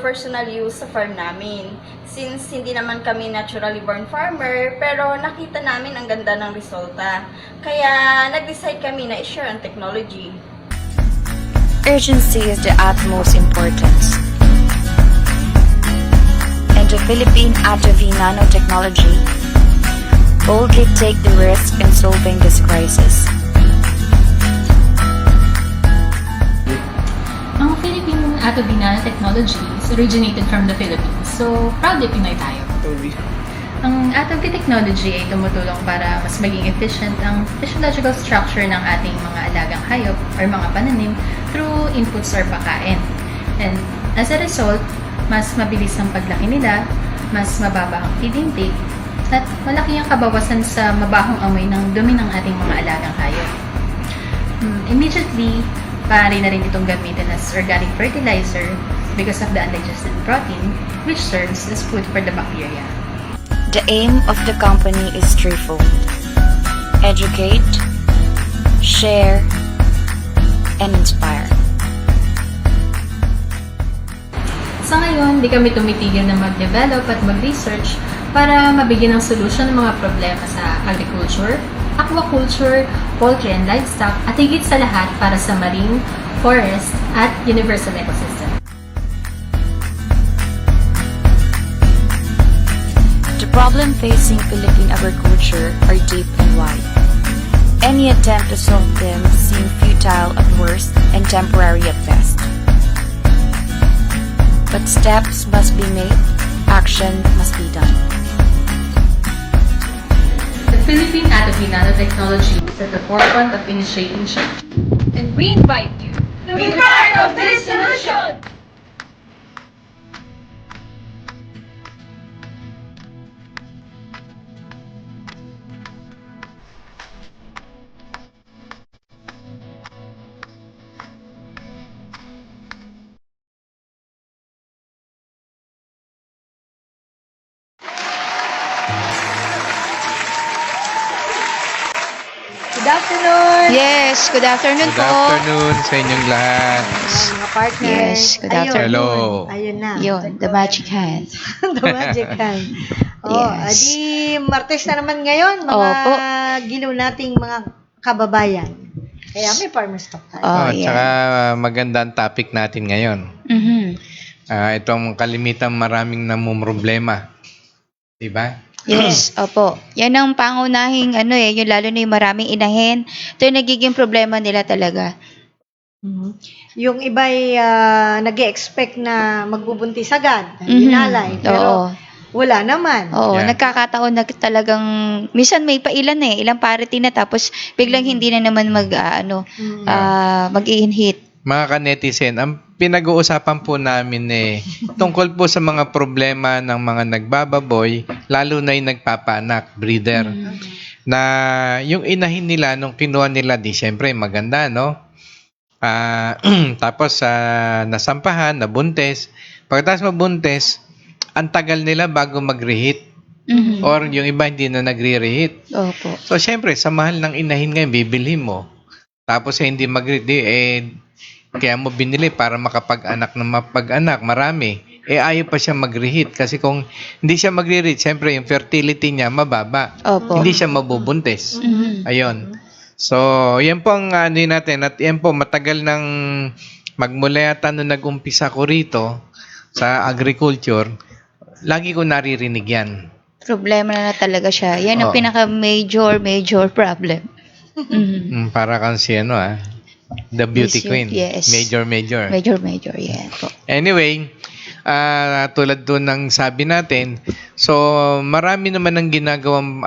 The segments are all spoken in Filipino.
personal use sa farm namin. Since hindi naman kami naturally born farmer, pero nakita namin ang ganda ng resulta. Kaya nag-decide kami na i-share ang technology. Urgency is the utmost importance. And the Philippine Atavy Nanotechnology boldly take the risk in solving this crisis. Ang Philippine Atavy Nanotechnology is originated from the Philippines. So, proudly Pinoy tayo. Ang Atavy Technology ay tumutulong para mas maging efficient ang physiological structure ng ating mga alagang hayop or mga pananim through inputs or pagkain. And as a result, mas mabilis ang paglaki nila, mas mababa ang feed intake, at malaki ang kabawasan sa mabahong amoy ng dumi ng ating mga alagang hayop. Immediately, maaari na rin itong gamitin as organic fertilizer because of the undigested protein, which serves as food for the bacteria. The aim of the company is threefold: educate, share, and inspire. Sa ngayon, di kami tumitigil na mag-develop at mag-research para mabigyan ng solusyon ng mga problema sa agriculture, aquaculture, poultry and livestock, at higit sa lahat para sa marine, forest, at universal ecosystem. The problem facing Philippine agriculture are deep and wide. Any attempt to solve them seem futile at worst and temporary at best. But steps must be made, action must be done. The Philippine Atavy Nanotechnology is at the forefront of initiating change. And we invite you to be part of this solution! Good afternoon! Yes, good afternoon Good afternoon sa inyong lahat. Mga partners. Yes, good afternoon. Hello. Ayun na. Yun, the magic hand. The magic hand. Oh, Yes. adi Martes na naman ngayon, mga Opo. giliw nating mga kababayan. Kaya may farmers talk tayo. Oh, At saka maganda ang topic natin ngayon. Mhm. Itong kalimitan maraming namumroblema. Diba? Yes, opo. Yan ang pangunahing yung lalo na yung maraming inahin. Ito yung nagiging problema nila talaga. Mhm. Yung iba'y nag-expect na magbubuntis agad, Mhm. inalay, pero Oo. wala naman. Oo, Yeah. nagkakataon na talagang minsan may pailan ilang parity na tapos biglang hindi na naman mag-i-hit. Mga ka-netizen, ang pinag-uusapan po namin tungkol po sa mga problema ng mga nagbababoy, lalo na yung nagpapanak, breeder. Na yung inahin nila nung kinuha nila, di syempre maganda, no? Tapos nasampahan, nabuntes. Pagkatapos mabuntes, ang tagal nila bago mag-reheat. Mhm. Or yung iba hindi na nagre-reheat. Opo. So, syempre, sa mahal ng inahin ngayon, bibilhin mo. Tapos hindi mag-reheat, kaya mo binili para makapag-anak na mapag-anak, marami. Ayaw pa siya mag-reheat kasi kung hindi siya mag-reheat, syempre yung fertility niya mababa. Opo. Hindi siya mabubuntis. Mhm. Ayun. So, yan po ang natin. At yan po, matagal nang magmula yata nung nag-umpisa ko rito sa agriculture, lagi ko naririnig yan. Problema na talaga siya. Yan ang Oo. pinaka-major problem. Mhm. Para kang si The Beauty Yes, Queen. yes. Major. Major, yan po. Anyway, tulad doon ng sabi natin, so marami naman ang ginagawang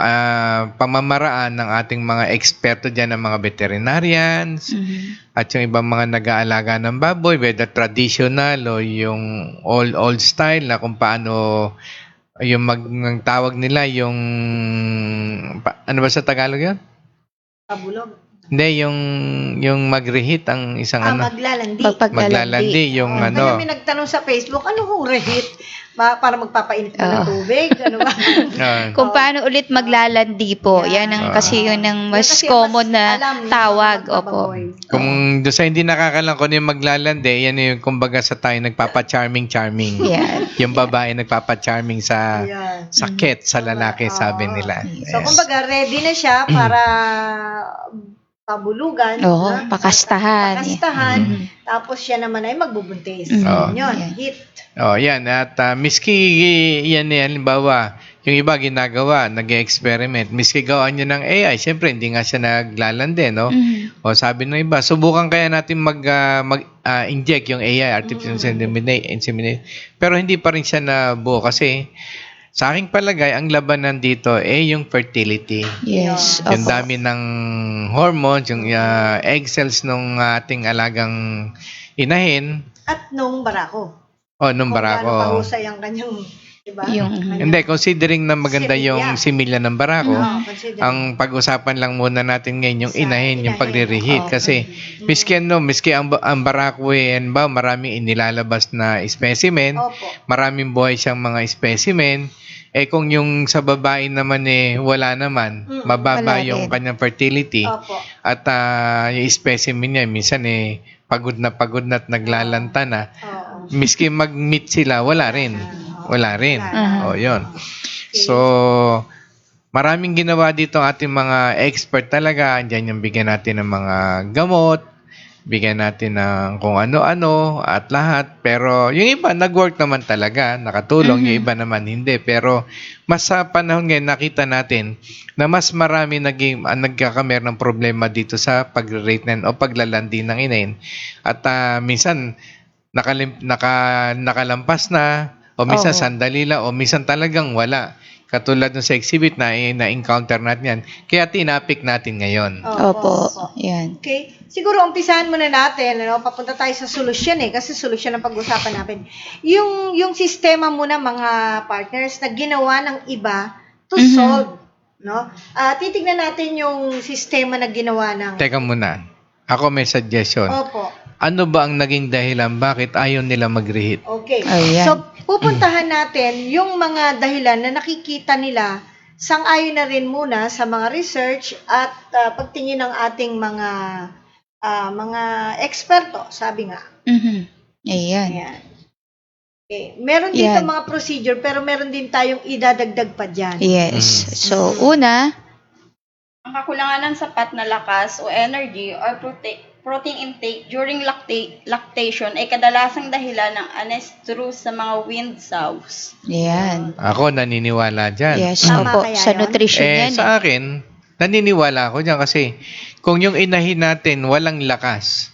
pamamaraan ng ating mga eksperto dyan, ng mga veterinarians, Mhm. at yung ibang mga nag-aalaga ng baboy, whether traditional o yung old style na kung paano yung ang tawag nila yung ano ba sa Tagalog yun? Pabulog. Hindi, yung mag-reheat ang isang Maglalandi. Pagpaglalandi. maglalandi yung Kaya may nagtanong sa Facebook, ano kung reheat? para magpapainit ka ng tubig, ano ba? Kung paano ulit maglalandi po. Yan ang kasi yun ang mas Yan kasi common mas na alam ng tawag. mga Opo. baboy. Kung doon sa hindi nakakalang kung ano yung maglalande, yan yung kumbaga sa tayo nagpapa-charming. Yeah. Yung babae nagpapa-charming sa Ayan. sakit sa lalaki, sabi nila. So, kumbaga, ready na siya para pabulugan. Oo, na, pakastahan. Pakastahan. Tapos siya naman ay magbubuntis. Oo. Yun, Yeah. hit. Oh, yan. At miski yan, halimbawa, yung iba ginagawa, nag-experiment. Miski gawaan nyo ng AI, syempre hindi nga siya naglalande, no? O sabi ng iba, subukan kaya natin mag-inject yung AI, artificial insemination. Pero hindi pa rin siya nabuo kasi sa aking palagay, ang labanan dito yung fertility. Yes. Yung Opo. dami ng hormones, yung egg cells ng ating alagang inahin, At nung barako. nung Kung gaano barako. pahusay ang kanyang, diba? Hindi, considering na maganda yung similya ng barako, Consider. ang pag-usapan lang muna natin ngayon yung Sa inahin, yung inahin. pagre-reheat. Kasi, miski ang barako ba, maraming inilalabas na specimen, Opo. maraming buhay siyang mga specimen, kung yung sa babae naman wala naman, mababa Wala yung din. kanyang fertility, Opo. at yung specimen niya, minsan pagod na at naglalanta na, Oo. miski mag-meet sila, wala rin. Wala rin. O, yun. So, maraming ginawa dito ang ating mga expert talaga. Andiyan yung bigyan natin ng mga gamot, bigyan natin ng kung ano-ano at lahat. Pero yung iba, nag-work naman talaga, nakatulong. Yung iba naman hindi. Pero mas sa panahon ngayon, nakita natin na mas marami nagkakamer ng problema dito sa pag-rate o paglalandi ng inahin. At minsan, nakalampas na, o minsan Oo. sandali lang, o minsan talagang wala. Katulad ng sa exhibit na-encounter natin yan. Kaya tinapik natin ngayon. Opo. Yan. Okay. Siguro, umpisahan muna natin, papunta tayo sa solusyon kasi solusyon ang pag-usapan natin. Yung sistema muna, mga partners, na ginawa ng iba to solve, no? Titignan natin yung sistema na ginawa ng... Teka muna. Ako may suggestion. Opo. Ano ba ang naging dahilan bakit ayaw nila mag-reheat? Okay. Ayan. So, pupuntahan natin yung mga dahilan na nakikita nila, sang-ayon na rin muna sa mga research at pagtingin ng ating mga eksperto, sabi nga. Ayan. Ayan. Okay. Meron dito Yan. mga procedure, pero meron din tayong idadagdag pa dyan. Yes. So, una, Ang kakulangan ng sapat na lakas o energy or protein intake during lactation ay kadalasang dahilan ng anestrus sa mga wind sows. ayan. Ako naniniwala dyan. Yes. Tama Opo. kaya Sa yun? nutrition yan. Sa akin, naniniwala ako dyan kasi kung yung inahin natin walang lakas,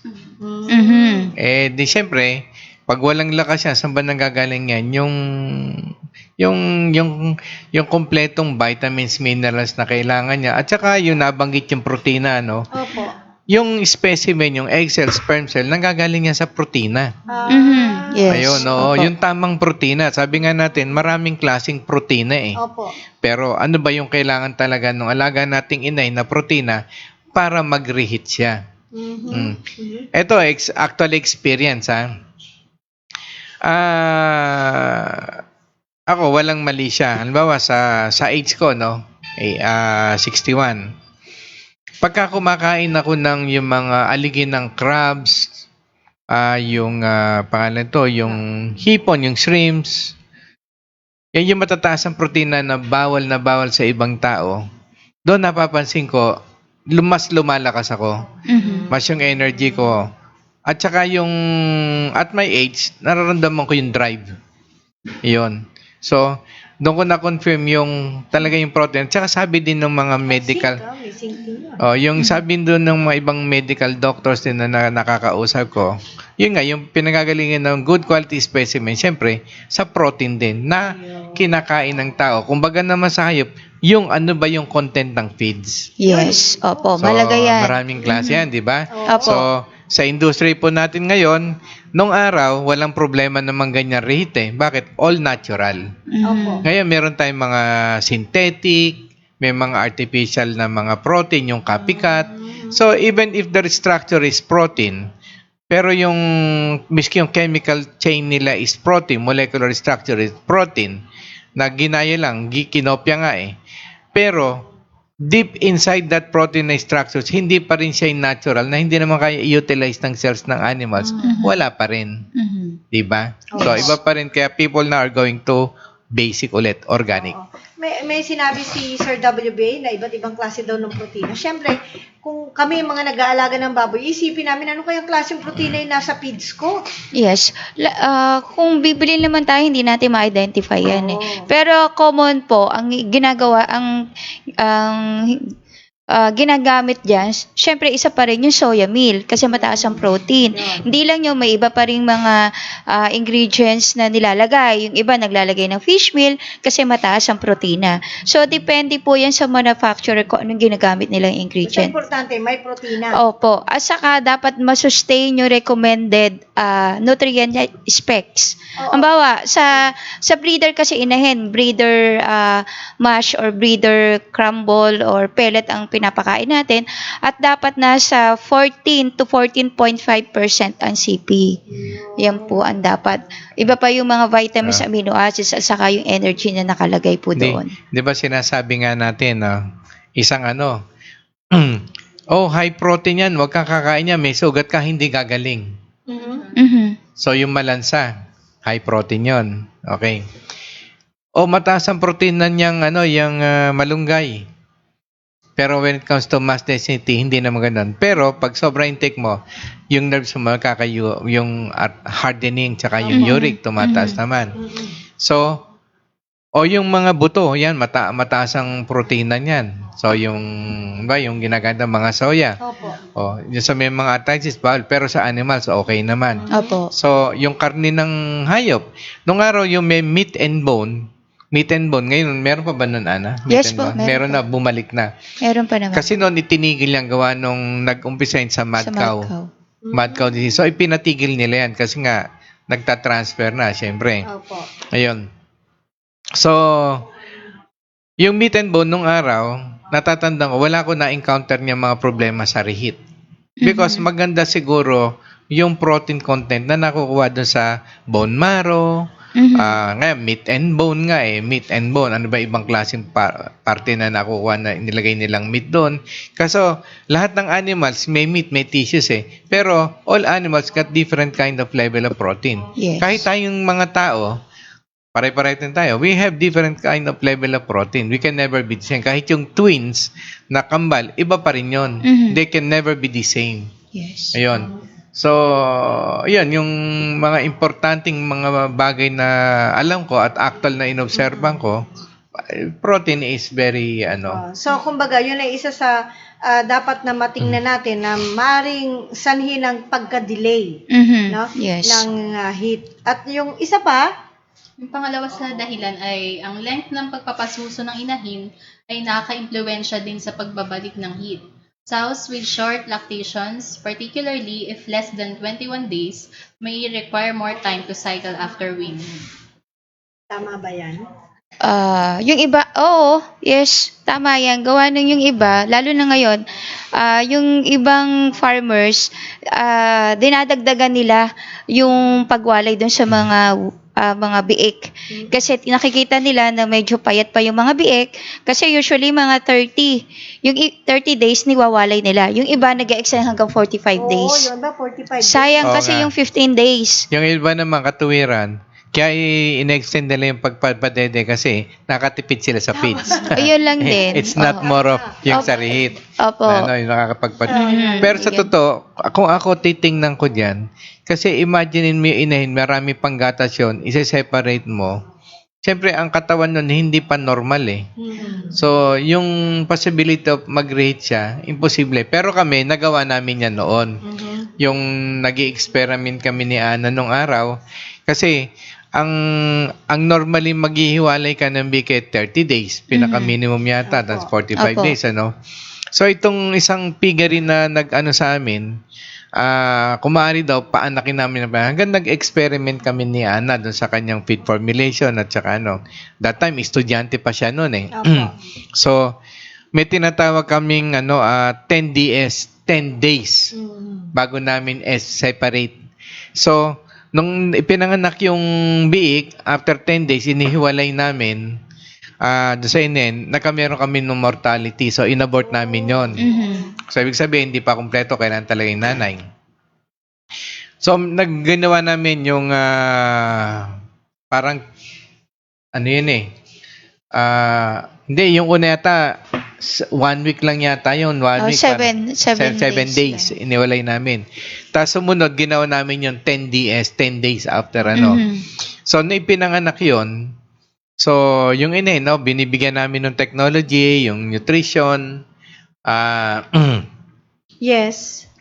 di syempre, pag walang lakas yan, saan ba nanggagaling yan? Yung kompletong vitamins, minerals na kailangan niya. At saka yung nabanggit yung protina, no? Opo. Yung specimen, yung egg cell, sperm cell, nanggagaling yan sa protina. Yes. Ayun, no? Opo. Yung tamang protina. Sabi nga natin, maraming klaseng protina Opo. Pero ano ba yung kailangan talaga ng alaga nating inay na protina para mag-reheat siya? Ito, actual experience, ako, walang mali siya. Halimbawa, sa age ko, no? 61. Pagka kumakain ako ng yung mga aligin ng crabs, yung pangalan to, yung hipon, yung shrimps, yan yung matataas ang protina na bawal sa ibang tao. Doon napapansin ko, mas lumalakas ako. Mas yung energy ko. At saka yung, at my age, nararamdaman ko yung drive. Yun. So, doon ko na-confirm yung talaga yung protein. At saka sabi din ng mga medical, yung sabi doon ng mga ibang medical doctors din na nakakausap ko, yun nga, yung pinagagalingan ng good quality specimen, syempre, sa protein din na kinakain ng tao. Kumbaga naman sa hayop, yung ano ba yung content ng feeds. Yes. Opo. So, Malaga yan. maraming klase yan, di ba? Opo. So, sa industry po natin ngayon, nung araw, walang problema naman ganyan reheat Bakit? All natural. Opo. Ngayon, meron tayong mga synthetic, may mga artificial na mga protein, yung copycat. So, even if the structure is protein, Pero yung miski yung chemical chain nila is protein, molecular structure is protein, na ginaya lang, kinopya nga eh. Pero deep inside that protein na structures, hindi pa rin siya natural na hindi naman kaya i-utilize ng cells ng animals. Wala pa rin. Diba? So, iba pa rin. Kaya people na are going to basic ulit, organic. Oo. May sinabi si Sir WBA na iba't ibang klase daw ng protina. Siyempre, kung kami mga nag-aalaga ng baboy, isipin namin ano kayang klaseng protina yung nasa feeds ko. Yes. Kung bibili naman tayo, hindi natin ma-identify yan eh. Oo. Pero common po, ang ginagawa, ang ginagamit dyan, syempre isa pa rin yung soya meal kasi mataas ang protein. Hindi lang yung may iba pa rin mga ingredients na nilalagay. Yung iba naglalagay ng fish meal kasi mataas ang protina. So, depende po yan sa manufacturer kung anong ginagamit nilang Basta ingredient. importante, may protina. Opo. At saka, dapat masustain yung recommended nutrient specs. Oo. Ang bawa, sa breeder kasi inahin, breeder mash or breeder crumble or pellet ang pinapakain natin at dapat nasa 14 to 14.5% ang CP. Yan po ang dapat. Iba pa yung mga vitamins, amino acids at saka yung energy na nakalagay po doon. Di ba sinasabi nga natin, isang high protein yan, huwag kang kakain yan, may sugat ka, hindi gagaling. So, yung malansa, high protein yon. Okay. Mataas ang protein na niyang, yung malunggay. Pero when it comes to mass density, hindi naman ganun. Pero, pag sobra intake mo, yung nerves mo makakayo, yung hardening, tsaka yung uric, tumataas naman. So, yung mga buto, yan, mataas ang protein na yan. So, yung ginaganda mga soya. Opo. Yung sa may mga arthritis, bawal. Pero sa animals, okay naman. Opo. So, yung karne ng hayop. Nung araw, yung may meat and bone, ngayon, meron pa ba nun, Ana? Yes po, Meron na, bumalik na. Meron pa naman. Kasi noon, itinigil yung gawa nung nag-umpisa yun sa mad Sa cow. Mad cow disease. So, ipinatigil nila yan kasi nga, nagtatransfer na, syempre. Opo. Ayun. So, yung meat and bone nung araw, natatandaan ko, wala ko na-encounter niya mga problema sa reheat. Because maganda siguro yung protein content na nakukuha doon sa bone marrow, ngayon, meat and bone nga eh. Meat and bone. Ano ba ibang klaseng parte na nakukuha na nilagay nilang meat doon? Kaso, lahat ng animals, may meat, may tissues eh. Pero, all animals got different kind of level of protein. Yes. Kahit tayong mga tao, pare-pareho din tayo. We have different kind of level of protein. We can never be the same. Kahit yung twins na kambal, iba pa rin yun. They can never be the same. Yes. Ayun. So, yun, yung mga importanteng mga bagay na alam ko at actual na inobserban ko, protein is very, So, kumbaga, yun ay isa sa dapat na matingnan natin na maring sanhi ng pagka-delay no? Yes. ng heat. At yung isa pa, Yung pangalawa sa dahilan ay ang length ng pagpapasuso ng inahin ay nakaka-impluwensya din sa pagbabalik ng heat. Sows with short lactations, particularly if less than 21 days, may require more time to cycle after weaning. tama ba yan? Yung iba, yes, tama yan. Gawa ng yung iba, lalo na ngayon, yung ibang farmers, dinadagdagan nila yung pagwalay doon sa mga biik. Kasi nakikita nila na medyo payat pa yung mga biik. Kasi usually mga 30. Yung 30 days niwawalay nila. Yung iba nag-extend hanggang 45 days. Oo, yun ba? 45 days. Sayang Oo kasi nga. yung 15 days. yung iba naman katuwiran, kaya in-extend nila yung pagpapadede kasi nakatipid sila sa feeds. Ayun lang din. It's not more of yung sa reheat. Opo. Yung nakakapagpad. Pero sa totoo, kung ako titingnan ko dyan, kasi imaginein mo yung inahin, marami pang gatas yun, isa-separate mo. Siyempre, ang katawan nun hindi pa normal eh. So, yung possibility of mag-reheat siya, imposible. Pero kami, nagawa namin yan noon. Yung nag-i-experiment kami ni Ana nung araw. Kasi, ang normally maghihiwalay ka ng biket 30 days. Pinaka-minimum yata. That's 45 Opo. days, So, itong isang piggery na nag-ano sa amin, kumari daw, paanakin namin hanggang nag-experiment kami ni Ana doon sa kanyang feed formulation at saka that time, estudyante pa siya noon eh. So, may tinatawag kaming 10DS, 10 days Mm. bago namin separate. So, nung ipinanganak yung biik, after 10 days, inihiwalay namin doon sa inin, nakameron kami ng mortality. So, inabort namin yon. So, ibig sabihin, hindi pa kumpleto, kailangan talaga yung nanay. So, nagginawa namin yung parang, ano yun eh, hindi, yung una yata, 1 week lang yata yun. 1 week. 7 days. Iniwalay namin. Tapos sumunod, ginawa namin yung 10 days after ano. So, nung ipinanganak yun, so, yung ina, no, binibigyan namin ng technology, yung nutrition, Yes.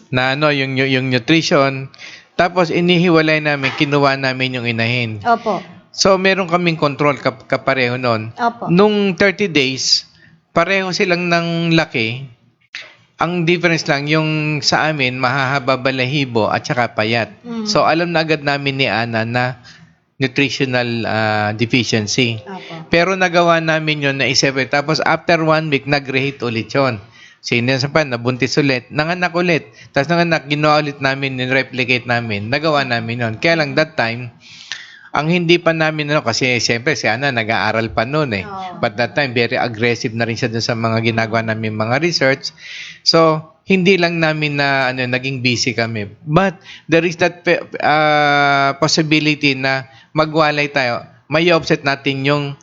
na ano, yung nutrition. Tapos, inihiwalay namin, kinuha namin yung inahin. Opo. So, meron kaming control kapareho nun. Opo. Nung 30 days, pareho silang ng laki. Ang difference lang, yung sa amin, mahahaba balahibo at saka payat. So, alam na agad namin ni Ana na nutritional deficiency. Opo. Pero nagawa namin yun na i-separate. Tapos, after 1 week, nag-rehate ulit yun. Sinasapan, nabuntis ulit, nanganak ulit. Tapos nanganak, ginawa ulit namin, replicate namin. Nagawa namin yun. Kaya lang, that time, ang hindi pa namin, kasi siyempre si Ana nag-aaral pa noon eh. But that time, very aggressive na rin siya dun sa mga ginagawa namin mga research. So, hindi lang namin na naging busy kami. But, there is that possibility na magwalay tayo. May offset natin yung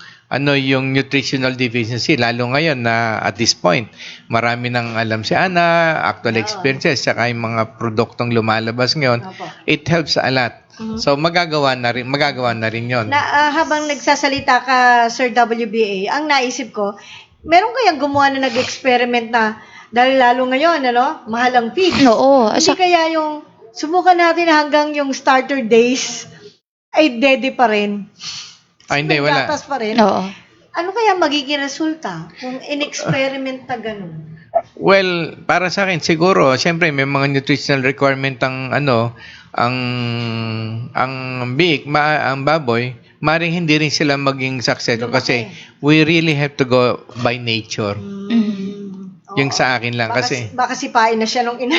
nutritional deficiency. Lalo ngayon na at this point, marami nang alam si Ana, actual experiences, saka yung mga produktong lumalabas ngayon. Opo. It helps a lot. So, magagawa na rin yon. Habang nagsasalita ka, Sir WBA, ang naisip ko, meron kayang gumawa na nag-experiment na, dahil lalo ngayon, mahal ang feed. Oo. Hindi kaya yung, subukan natin hanggang yung starter days, ay dede pa rin. Hindi, May wala. gatas pa rin. Oo. Ano kaya magiging resulta kung in-experiment na ganun? Well, para sa akin, siguro, siyempre, may mga nutritional requirement ang biik, ang baboy, maring hindi rin sila maging successful kasi we really have to go by nature. Yung sa akin lang kasi. Baka sipain na siya nung ina.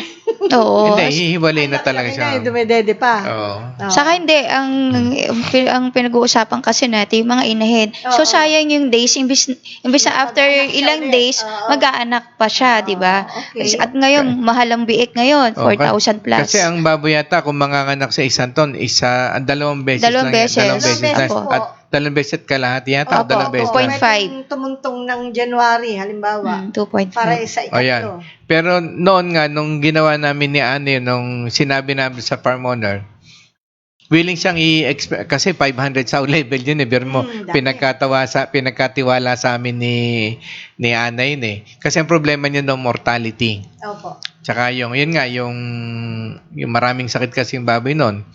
Oo. Hindi, hihiwalay na talaga siya. Dumedede pa. Oo. Saka hindi, ang pinag-uusapan kasi natin, yung mga inahin. So, Oo. sayang yung days, imbis na after Mag-anak siya ilang ulit. days, Oo. mag-aanak pa siya, di ba? Okay. At ngayon, mahal ang biik ngayon, 4,000 plus. Kasi ang baboy yata, kung manganganak sa isang ton, dalawang beses Dalawang lang yan. beses. Dalawang beses. Dalawang beses na- po. At dalawang beses at kalahati yata. Opo, Dalawang beses opo. lang. 2.5. Pwedeng tumuntong ng January, halimbawa. 2.5. Para sa O yan. ikatlo. Pero noon nga, nung ginawa namin ni Anne, nung sinabi namin sa farm owner, willing siyang kasi 500 sa level yun eh. Pero mo, Dami. pinagkatiwala sa amin ni Ana yun eh. Kasi ang problema niya no mortality. Opo. Tsaka yung maraming sakit kasi yung baboy noon.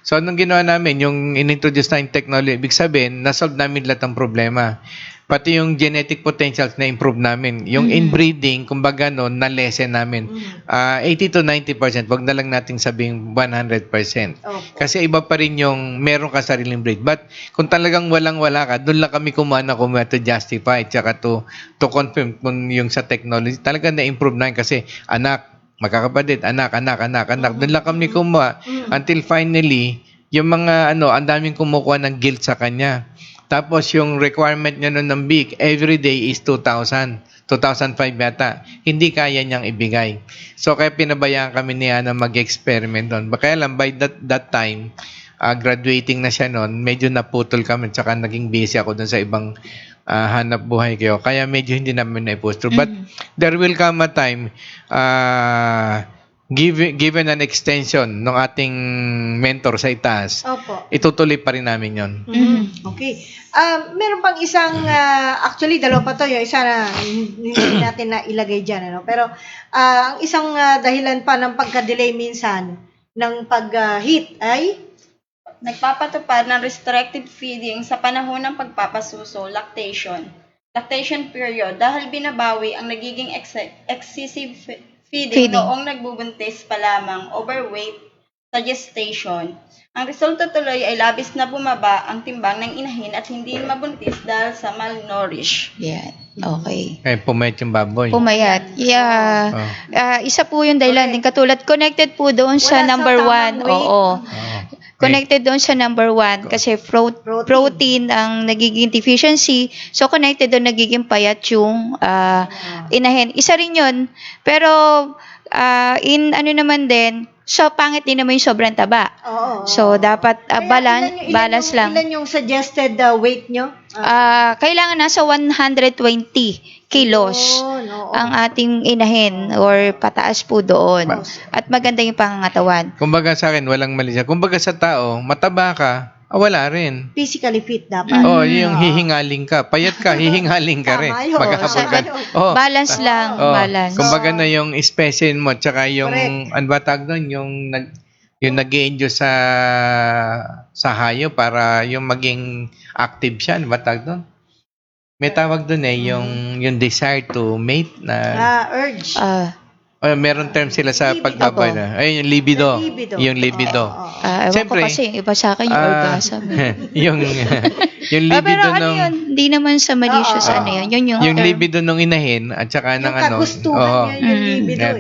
So, nung ginawa namin, yung in-introduce na yung technology, ibig sabihin, nasolve namin lahat ng problema. Pati yung genetic potentials na-improve namin. Yung inbreeding, kumbaga noon, na-lessen namin. 80 to 90%, wag na lang nating sabing 100%. Opo. Kasi iba pa rin yung meron ka sariling breed. But kung talagang walang-wala ka, doon lang kami kumuha to justify, tsaka to confirm kung yung sa technology. Talagang na-improve na yun kasi magkakapatid, anak. Doon lang kami kumuha until finally, yung mga ang daming kumukuha ng guilt sa kanya. Tapos yung requirement niya nun ng BIC, every day is 2,000. 2,005 yata. Hindi kaya niyang ibigay. So kaya pinabayaan kami niya na mag-experiment doon. Kaya lang by that time, graduating na siya noon, medyo naputol kami tsaka naging busy ako doon sa ibang hanap buhay kayo. Kaya medyo hindi namin na-post. But there will come a time given an extension ng ating mentor sa itaas, Opo. itutuloy pa rin namin yon. Okay. Meron pang isang, actually, dalawa pa to. Yung isa na hindi natin na ilagay dyan. Pero, ang isang dahilan pa ng pagka-delay minsan ng pag-heat ay Nagpapatupad ng restricted feeding sa panahon ng pagpapasuso, lactation period, dahil binabawi ang nagiging excessive feeding noong nagbubuntis pa lamang, overweight sa gestation. Ang resulta tuloy ay labis na bumaba ang timbang ng inahin at hindi mabuntis dahil sa malnourished. Yan. Okay. Pumayat yung baboy. Pumayat. Yeah. Isa po yung dahilan din. Katulad, connected po doon sa Wala sa number tamang 1. weight. Oo. Oo. Connected doon sa number 1 kasi protein ang nagiging deficiency. So, connected doon nagiging payat yung inahin. Isa rin yun. Pero, in ano naman din, so, pangit din naman yung sobrang taba. Oo. So, dapat Kaya balance lang. Ilan yung suggested weight nyo? Kailangan nasa 120 kilos Yun, oo. ang ating inahin or pataas po doon. At maganda yung pangangatawan. Kumbaga sa akin, walang mali siya. Kumbaga sa tao, mataba ka, wala rin. Physically fit dapat. Yung hihingaling ka. Payat ka, hihingaling ka rin. Tama yun. Magkakapag ka. Tama yun. Balance lang, balance. Kumbaga na yung specimen mo, tsaka yung, Correct. ano ba tawag doon, yung nag-i-enjoy sa hayo para yung maging active siya, ano ba tawag doon? May tawag doon yung desire to mate na, Urge. meron term sila sa Libido. pagbabay na. Ay, yung libido. Libido. Yung libido. Ewan Siyempre, ko kasi yung iba sa akin yung orgasm. yung libido pero ano ng yun, hindi naman sa malicious ano yun. Yun yung term. libido ng inahin at saka ng Yung ano. kagustuhan oo. niya, yung libido Yan.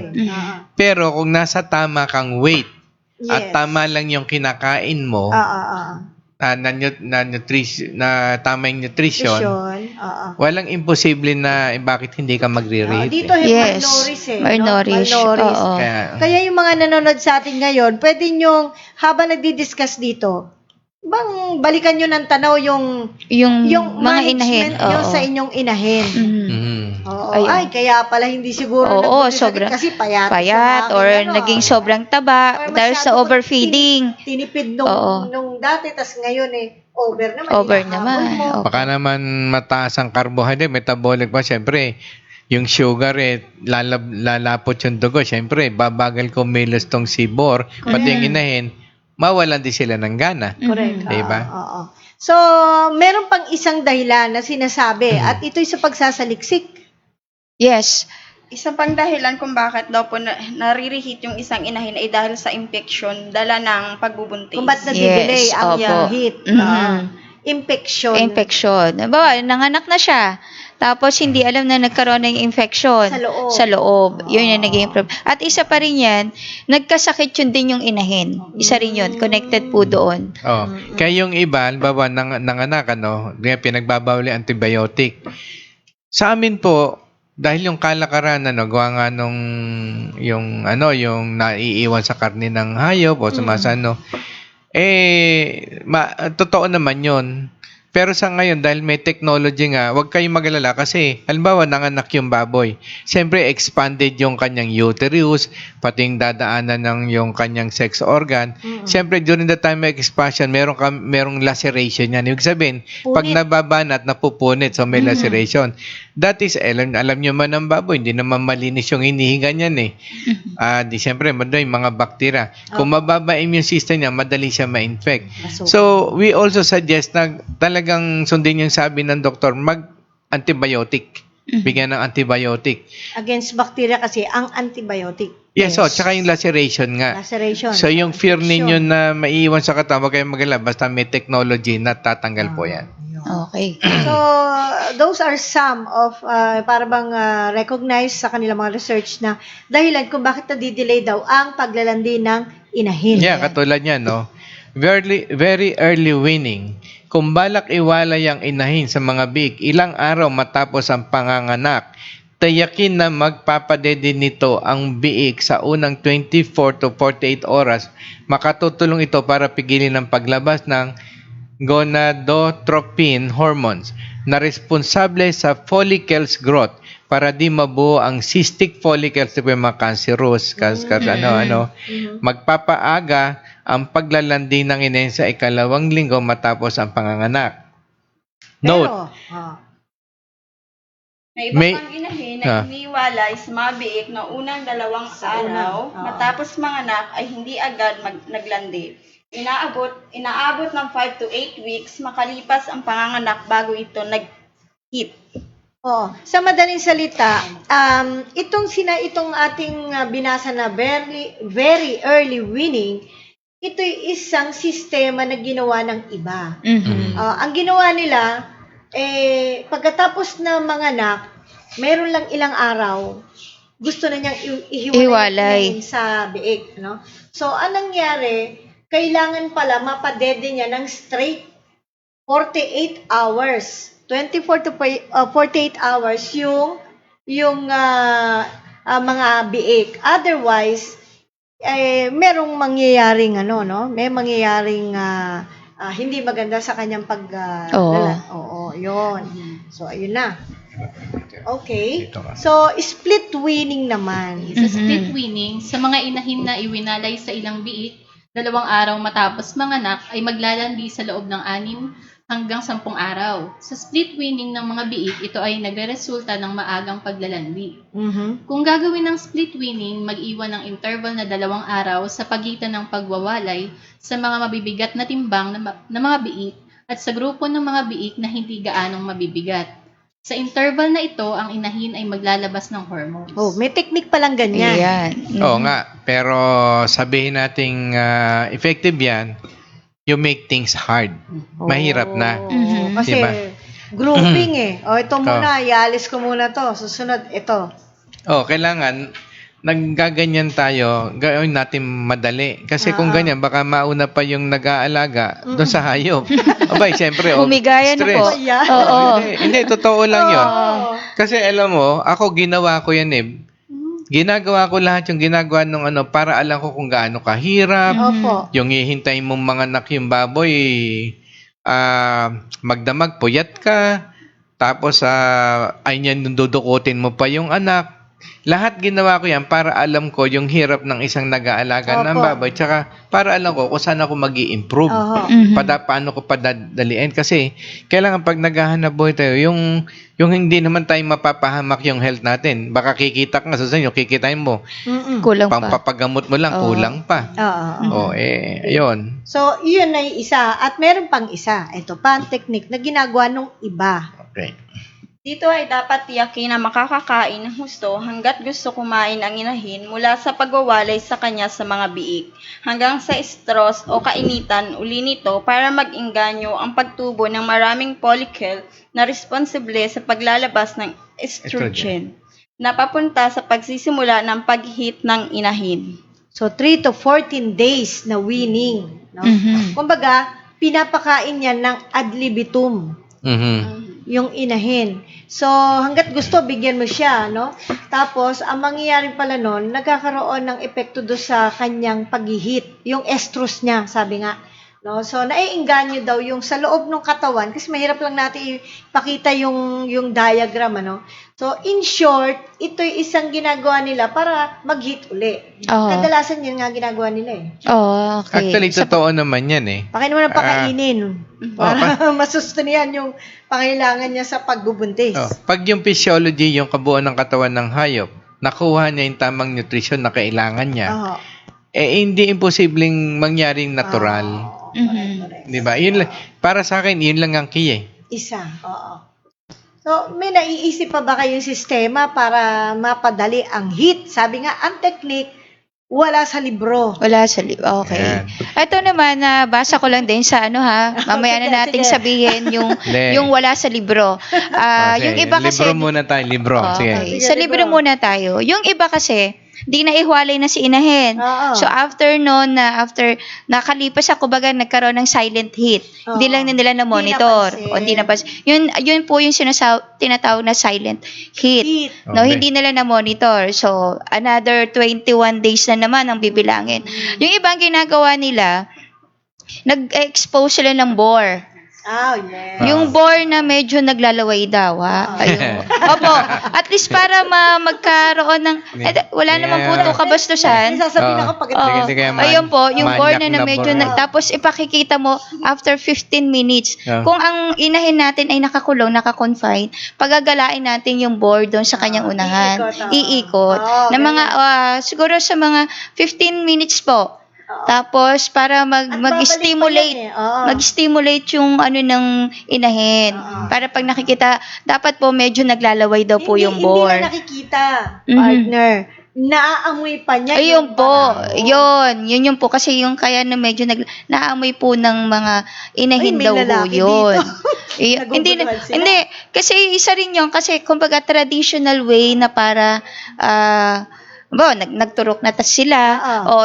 Pero kung nasa tama kang weight at tama lang yung kinakain mo, na tama yung nutrition, walang imposible na bakit hindi ka magre-rate. Dito Yes. malnourished Malnourished. Malnourished. Oo. Kaya yung mga nanonood sa atin ngayon, pwede nyong, habang nagdi-discuss dito, balikan nyo ng tanaw yung Yung mga inahin. management nyo sa inyong inahin. Oo. Ayun. Ay, kaya pala hindi siguro Oo, nagbuti sobra. kasi payat Or naging sobrang taba dahil sa overfeeding. Tinipid Oo. nung dati, tas ngayon over naman. Over inahabol naman. mo. Oo. Baka naman mataas ang carbohydrate, metabolic pa, syempre. Yung sugar, lalapot yung dugo. Syempre, babagal kumilos tong sibor, pati yung inahin, mawalan din sila ng gana. Correct. Diba? Oo. So, meron pang isang dahilan na sinasabi at ito'y sa pagsasaliksik. Yes. Isa pang dahilan kung bakit daw po naririhit yung isang inahin ay dahil sa infection, dala ng pagbubuntis. Kung ba't nadidelay Yes, ang opo. heat. Infection. Infection. Bawa, nanganak na siya. Tapos, hindi alam na nagkaroon ng infection Sa loob. Yun yung naging problem. At isa pa rin yan, nagkasakit yun din yung inahin. Isa rin yun. Connected po doon. Kaya yung iba, halimbawa, nanganak, pinagbabawal yung antibiotic. Sa amin po, dahil yung kalakaran, gawa nga nung, yung naiiwan sa karne ng hayop o sumasano, totoo naman yun. Pero sa ngayon, dahil may technology nga, huwag kayong mag-alala kasi, halimbawa, nanganak yung baboy. Siyempre, expanded yung kanyang uterus, pati yung dadaanan ng yung kanyang sex organ. Siyempre, during the time of expansion, merong laceration yan. Ibig sabihin, pag nababanat, napupunit, so may laceration. That is, alam nyo man ng baboy, hindi naman malinis yung hinihinga niyan siyempre, madali mga bakterya. Kung mababa immune system niya, madali siya ma-infect. So, we also suggest na talagang sundin yung sabi ng doktor, mag-antibiotic. Bigyan ng antibiotic. Against bacteria kasi ang antibiotic. Yes, tsaka yung laceration nga. Laceration. So, yung fear ninyo na maiiwan sa katawan, huwag kayong mag-alala, basta may technology na tatanggal po yan. Okay. So, those are some of para bang recognized sa kanilang mga research na dahilan kung bakit nadidelay daw ang paglalandi ng inahin. Yeah, katulad yan, very early weaning. Kung balak iwalay ang inahin sa mga biik, ilang araw matapos ang panganganak, tayakin na magpapadede nito ang biik sa unang 24 to 48 oras. Makatutulong ito para pigilin ang paglabas ng gonadotropin hormones na responsable sa follicles growth para di mabuo ang cystic follicles, yung mga cancerous, magpapaaga ang paglalandi ng inahin sa ikalawang linggo matapos ang panganganak. Note, May iba pang inahin na iniwalay sa mga biik na unang 2 araw, matapos manganak ay hindi agad naglandi. Inaabot ng 5 to 8 weeks makalipas ang panganganak bago ito nag-hit. Sa madaling salita, itong ating binasa na very early weaning, ito'y isang sistema na ginawa ng iba. Ang ginawa nila, pagkatapos na manganak, meron lang ilang araw, gusto na niyang Ihiwalay. ihiwalay sa biik, no? So, anong nangyari, kailangan pala mapadede niya ng straight 48 hours. 24 to 48 hours yung mga biik. Otherwise, merong mangyayaring may mangyayaring hindi maganda sa kanyang Oo, yun. So, ayun na. Okay. So, split weaning naman. Sa split weaning, sa mga inahin na iwinalay sa ilang biik, 2 araw matapos manganak ay maglalandi sa loob ng 6 hanggang 10 araw. Sa split weaning ng mga biik, ito ay nagreresulta ng maagang paglalandi. Kung gagawin ng split weaning, mag-iwan ng interval na 2 araw sa pagitan ng pagwawalay sa mga mabibigat na timbang na mga biik at sa grupo ng mga biik na hindi gaanong mabibigat. Sa interval na ito, ang inahin ay maglalabas ng hormones. Oh, may technique palang ganyan. Ayan. Oo nga, pero sabihin nating effective yan, you make things hard. Mahirap na. Kasi Diba? grouping ito muna, ialis ko muna to. Susunod, ito. Kailangan naggaganyan tayo, gawin natin madali. Kasi kung ganyan, baka mauna pa yung nag-aalaga doon sa hayop. Abay, siyempre, Humigaya na po. stress. Yan. Oo. Hindi, totoo lang yun. Oo. Kasi alam mo, ako ginawa ko yan Ginagawa ko lahat yung ginagawa nung para alam ko kung gaano kahirap. Opo. Yung hihintay mong mga anak yung baboy, magdamag, puyat ka. Tapos, ay niyan dudukutin mo pa yung anak. Lahat ginawa ko yan para alam ko yung hirap ng isang nag-aalaga ng Opo. baboy. Tsaka para alam ko kung saan ako mag-i-improve. Oho. Paano ko padadaliin. Kasi kailangan pag naghahanap buhay tayo, yung hindi naman tayo mapapahamak yung health natin. Baka kikita ka nga, susunod, kikitain mo. Kulang pa. Pampapagamot mo lang, kulang pa. Oo. Yun. So, yun ay isa. At meron pang isa. Ito pa ang technique na ginagawa nung iba. Okay. Dito ay dapat tiyakin na makakakain ng husto hanggat gusto kumain ang inahin mula sa pagwawalay sa kanya sa mga biik hanggang sa stress o kainitan uli nito para mag-inganyo ang pagtubo ng maraming follicle na responsible sa paglalabas ng estrogen na papunta sa pagsisimula ng pag-hit ng inahin. So, 3 to 14 days na weaning. No? Kumbaga, pinapakain niya ng ad libitum yung inahin. So, hanggat gusto, bigyan mo siya, no? Tapos, ang mangyayari pala nun, nagkakaroon ng epekto do sa kanyang paghihit. Yung estrus niya, sabi nga. No? So, naiinganyo daw yung sa loob ng katawan, kasi mahirap lang natin ipakita yung diagram, ano? So, in short, ito'y isang ginagawa nila para mag-hit uli. Kadalasan yun nga ginagawa nila Okay. Actually, totoo naman yan Pakain mo na pakainin. Para masustunian yung pangailangan niya sa pagbubuntis. Pag yung physiology, yung kabuuan ng katawan ng hayop, nakuha niya yung tamang nutrition na kailangan niya, Oo. hindi imposibleng mangyaring natural. Correct. Di ba? Yun lang, para sa akin, yun lang ang key Isa. Oo. So, may naiisip pa ba kayong sistema para mapadali ang heat? Sabi nga, ang technique, wala sa libro. Wala sa okay. Ayan. Ito naman, basa ko lang din sa mamaya na nating Sige. sabihin Hindi. yung wala sa libro. Yung iba kasi... Libro muna tayo, libro. Okay. Sige. Sige, Sa libro libro. muna tayo. Yung iba kasi, di na ihiwalay na si inahin. Oo. So, after nakalipas ako, baga nagkaroon ng silent heat. Oo. Hindi lang nila na-monitor. Hindi napansin. O, hindi napansin. Yun po yung tinatawag na silent heat. Heat. No, Okay. hindi nila na-monitor. So, another 21 days na naman ang bibilangin. Yung ibang ginagawa nila, nag-expose sila ng bore. Oh, yes. Yung bore na medyo naglalaway daw, ha? Ayun. Opo. At least para magkaroon ng... wala namang puto kabastusan. Sasabihin ako pag Sige, sige, Ayun po, yung bore manyak na medyo... bore. Tapos ipakikita mo after 15 minutes. Yeah. Kung ang inahin natin ay nakakulong, naka-confine, pagagalain natin yung bore doon sa kanyang unahan. Iikot, Iikot. Na mga, siguro sa mga 15 minutes po. Tapos, para mag-stimulate, mag-stimulate yung ng inahin. Para pag nakikita, dapat po medyo naglalaway daw po yung Hindi bore. na nakikita, partner. naaamoy pa niya Ayun yung po, barako. yun yung po kasi yung kaya na medyo naamoy po ng mga inahin Ay, may daw ho lalaki yun. dito. Hindi Naguguluhan sila. hindi kasi isa rin yun kasi kumbaga traditional way na para nagturok na tas sila.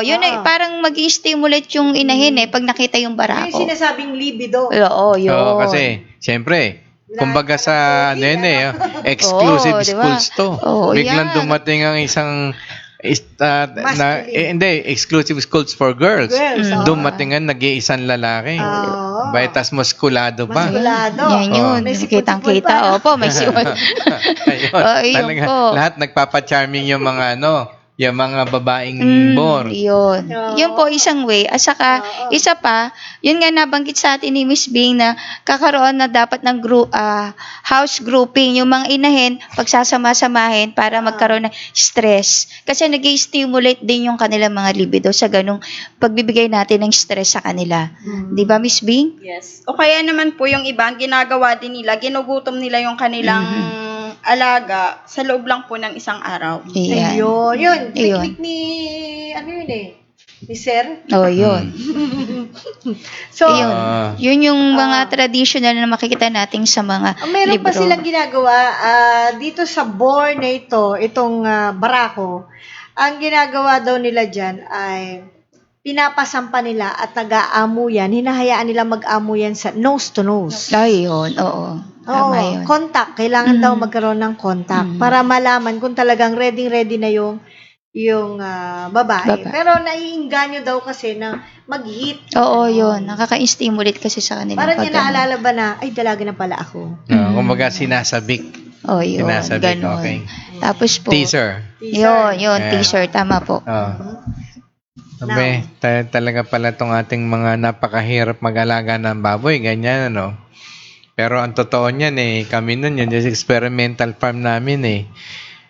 Yun ay parang magi-stimulate yung inahin pag nakita yung Yung barako. sinasabing libido. Oo, yun. Oo, kasi, siyempre, kumbaga sa, exclusive Oo, diba? schools to. Oo, Biglang yan. dumating ang isang, Masculine. exclusive schools for girls. Girls, oo. Dumating ang nag-iisang lalaki. Oo. Baitas muskulado pa. Maskulado. Yan yun. May sipon-sipon Kitang-kita. pa. Opo, may sipon. Ayun, Yun talaga, po. lahat nagpapa-charming yung mga yung mga babaeng bor. Yun. Oo. Yun po isang way. At saka, Oo. isa pa, yun nga nabanggit sa atin ni Miss Bing na kakaroon na dapat ng house grouping. Yung mga inahin, pagsasama-samahin para magkaroon ng stress. Kasi nag-stimulate din yung kanilang mga libido sa ganung pagbibigay natin ng stress sa kanila. Di ba, Miss Bing? Yes. O kaya naman po yung iba, ang ginagawa din nila, ginugutom nila yung kanilang alaga sa loob lang po ng isang araw. Ayan. Ayun. Yun. Ayun. Technique ni, ni Sir. Yun. So, Ayun. Yun yung mga traditional na makikita natin sa mga meron libro. pa silang ginagawa dito sa board na itong barako. Ang ginagawa daw nila dyan ay pinapasampa nila at nag-aamo yan. Hinahayaan nila mag-amo yan sa nose to nose. Ayun, oo. Tama yun. Contact. Kailangan daw magkaroon ng contact para malaman kung talagang ready na yung babae. Pero naiinganyo daw kasi na mag-hit. Oo, yun. Nakaka-stimulate kasi sa kanila. Parang niya naalala ba na, ay, dalaga na pala ako. Kumbaga sinasabik. Yun. Sinasabik, Ganon. okay. Tapos po. Teaser. Yun, Yeah. teaser. Tama po. Sabi, talaga pala tong ating mga napakahirap mag-alaga ng baboy, ganyan, ano. Pero ang totoo niyan kami nun, yung experimental farm namin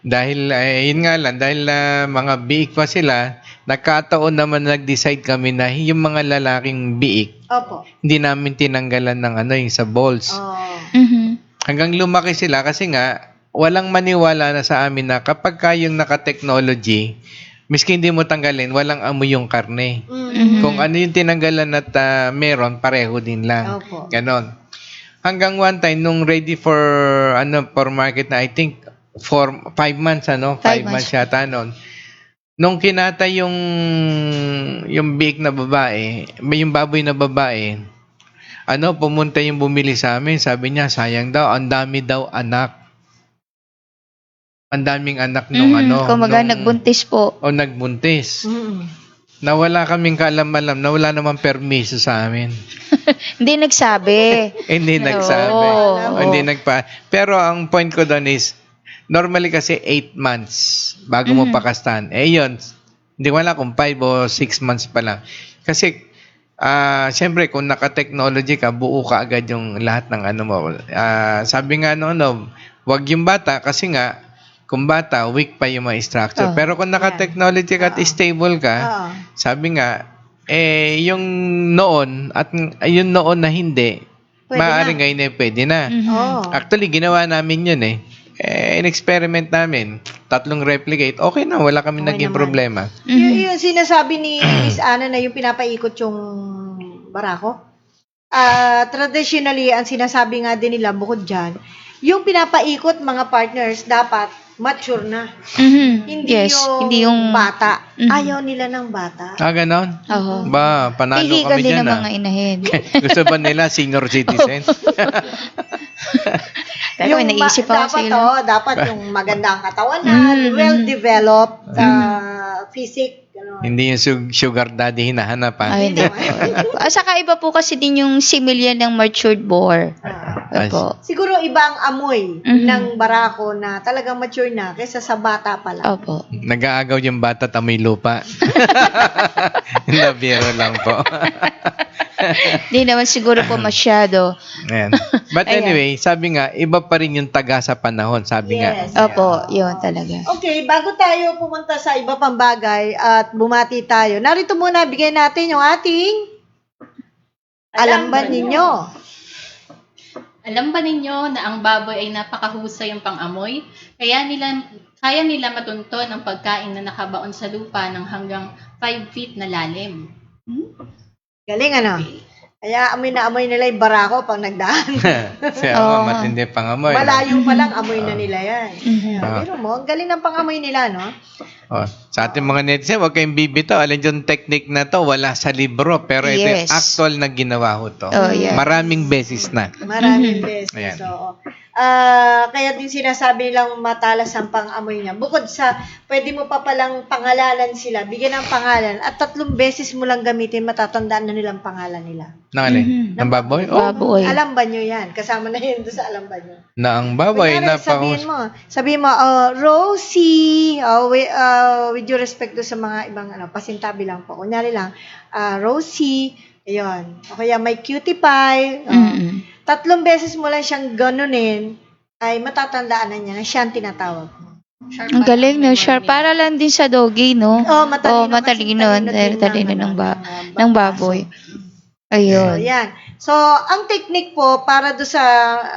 Dahil, yun nga lang, dahil mga biik pa sila, nagkataon naman nag-decide kami na yung mga lalaking biik, Opo. hindi namin tinanggalan ng yung sa balls. Mhm. Hanggang lumaki sila kasi nga, walang maniwala na sa amin na kapag yung naka-technology, miski hindi mo tanggalin, walang amoy yung karne. Kung ano yung tinanggalan at meron, pareho din lang. Opo. Ganon. Hanggang one time, nung ready for market na, I think, 5 months, 5 months yata nun. Nung kinata yung biik na babae, yung baboy na babae, pumunta yung bumili sa amin, sabi niya, sayang daw, ang dami daw anak. Ang daming anak nung Kumaga, nagbuntis po. O nagbuntis. Na wala kaming kaalam-alam, na wala namang permiso sa amin. Hindi nagsabi. Hindi nagsabi. Oo. Hindi nagpa. Pero ang point ko doon is, normally kasi 8 months bago mo pakastan. Yun, hindi ko alam kung 5 o 6 months pa lang. Kasi, syempre, kung naka-technology ka, buo ka agad yung lahat ng mo. Sabi nga wag yung bata kasi nga, kung bata, weak pa yung mga structure. Pero kung naka-technology ka at stable ka, sabi nga, yung noon at yung noon na hindi, maaaring ngayon pwede na. Actually, ginawa namin yun in-experiment namin. 3 replicate. Okay na, wala kami naging problema. Yung sinasabi ni Miss Ana na yung pinapaikot yung barako. Traditionally, ang sinasabi nga din nila bukod dyan, yung pinapaikot mga partners dapat mature na. Hindi Yes, yung hindi yung bata. Ayaw nila ng bata. Ganon? Oo. Ba, panalo Hihigan kami din dyan. ng mga inahin. Gusto ba nila senior citizen? Pero may naisip ako sa dapat, ilo. dapat yung maganda ang katawan well-developed physique. Gano'n. Hindi yung sugar daddy hinahanap Hindi. Saka iba po kasi din yung similya ng matured boar. Opo. Siguro iba ang amoy ng barako na talagang mature na kaysa sa bata pa lang. Opo. Nag-aagaw yung bata at amoy lupa. Nabiro lang po. Hindi naman siguro po masyado. Ayan. But anyway, sabi nga, iba pa rin yung taga sa panahon, sabi Yes. nga. Opo, yun talaga. Okay, bago tayo pumunta sa iba pang bagay at bumati tayo, narito muna bigay natin yung ating alam ba ninyo? Alam ba ninyo na ang baboy ay napakahusay ang pang-amoy? Kaya nila Kaya nila matunton ang pagkain na nakabaon sa lupa ng hanggang 5 feet na lalim. Galing ano? Kaya amoy na amoy nila yung barako pag nagdaan. Kaya Oo. matindi pangamoy. Malayo pa lang, amoy na nila yan. Ah. Pero mo, ang galing ng pangamoy nila, no? Oh, sa ating mga netizen, huwag kayong bibito. Alin yung technique na to, wala sa libro. Pero ito yung Yes. actual na ginawa ko to. Oh, yeah. Maraming beses na. Maraming beses. Ayan. Oo. Kaya din sinasabi nilang matalas ang pang-amoy niya. Bukod sa, pwede mo pa palang pangalanan sila, bigyan ng pangalan, at 3 beses mo lang gamitin, matatandaan na nilang pangalan nila. Nang alin? Ng baboy? Oh, Baboy. Alam ba nyo yan? Kasama na yun doon sa alam ba nyo? na ang baboy na Sabihin mo, Rosie, with due respect do sa mga ibang pasintabi lang po. Kunyari lang, Rosie, ayun. O kaya may cutie pie. 3 beses mo lang siyang ganunin, ay matatandaan na niya na siya ang tinatawag mo. Ang galing, no? Sharp. Para lang din sa doggy, no? Matalino. Matalino. Din Talino ng baboy. Ayun. So, yan. So, ang technique po para do sa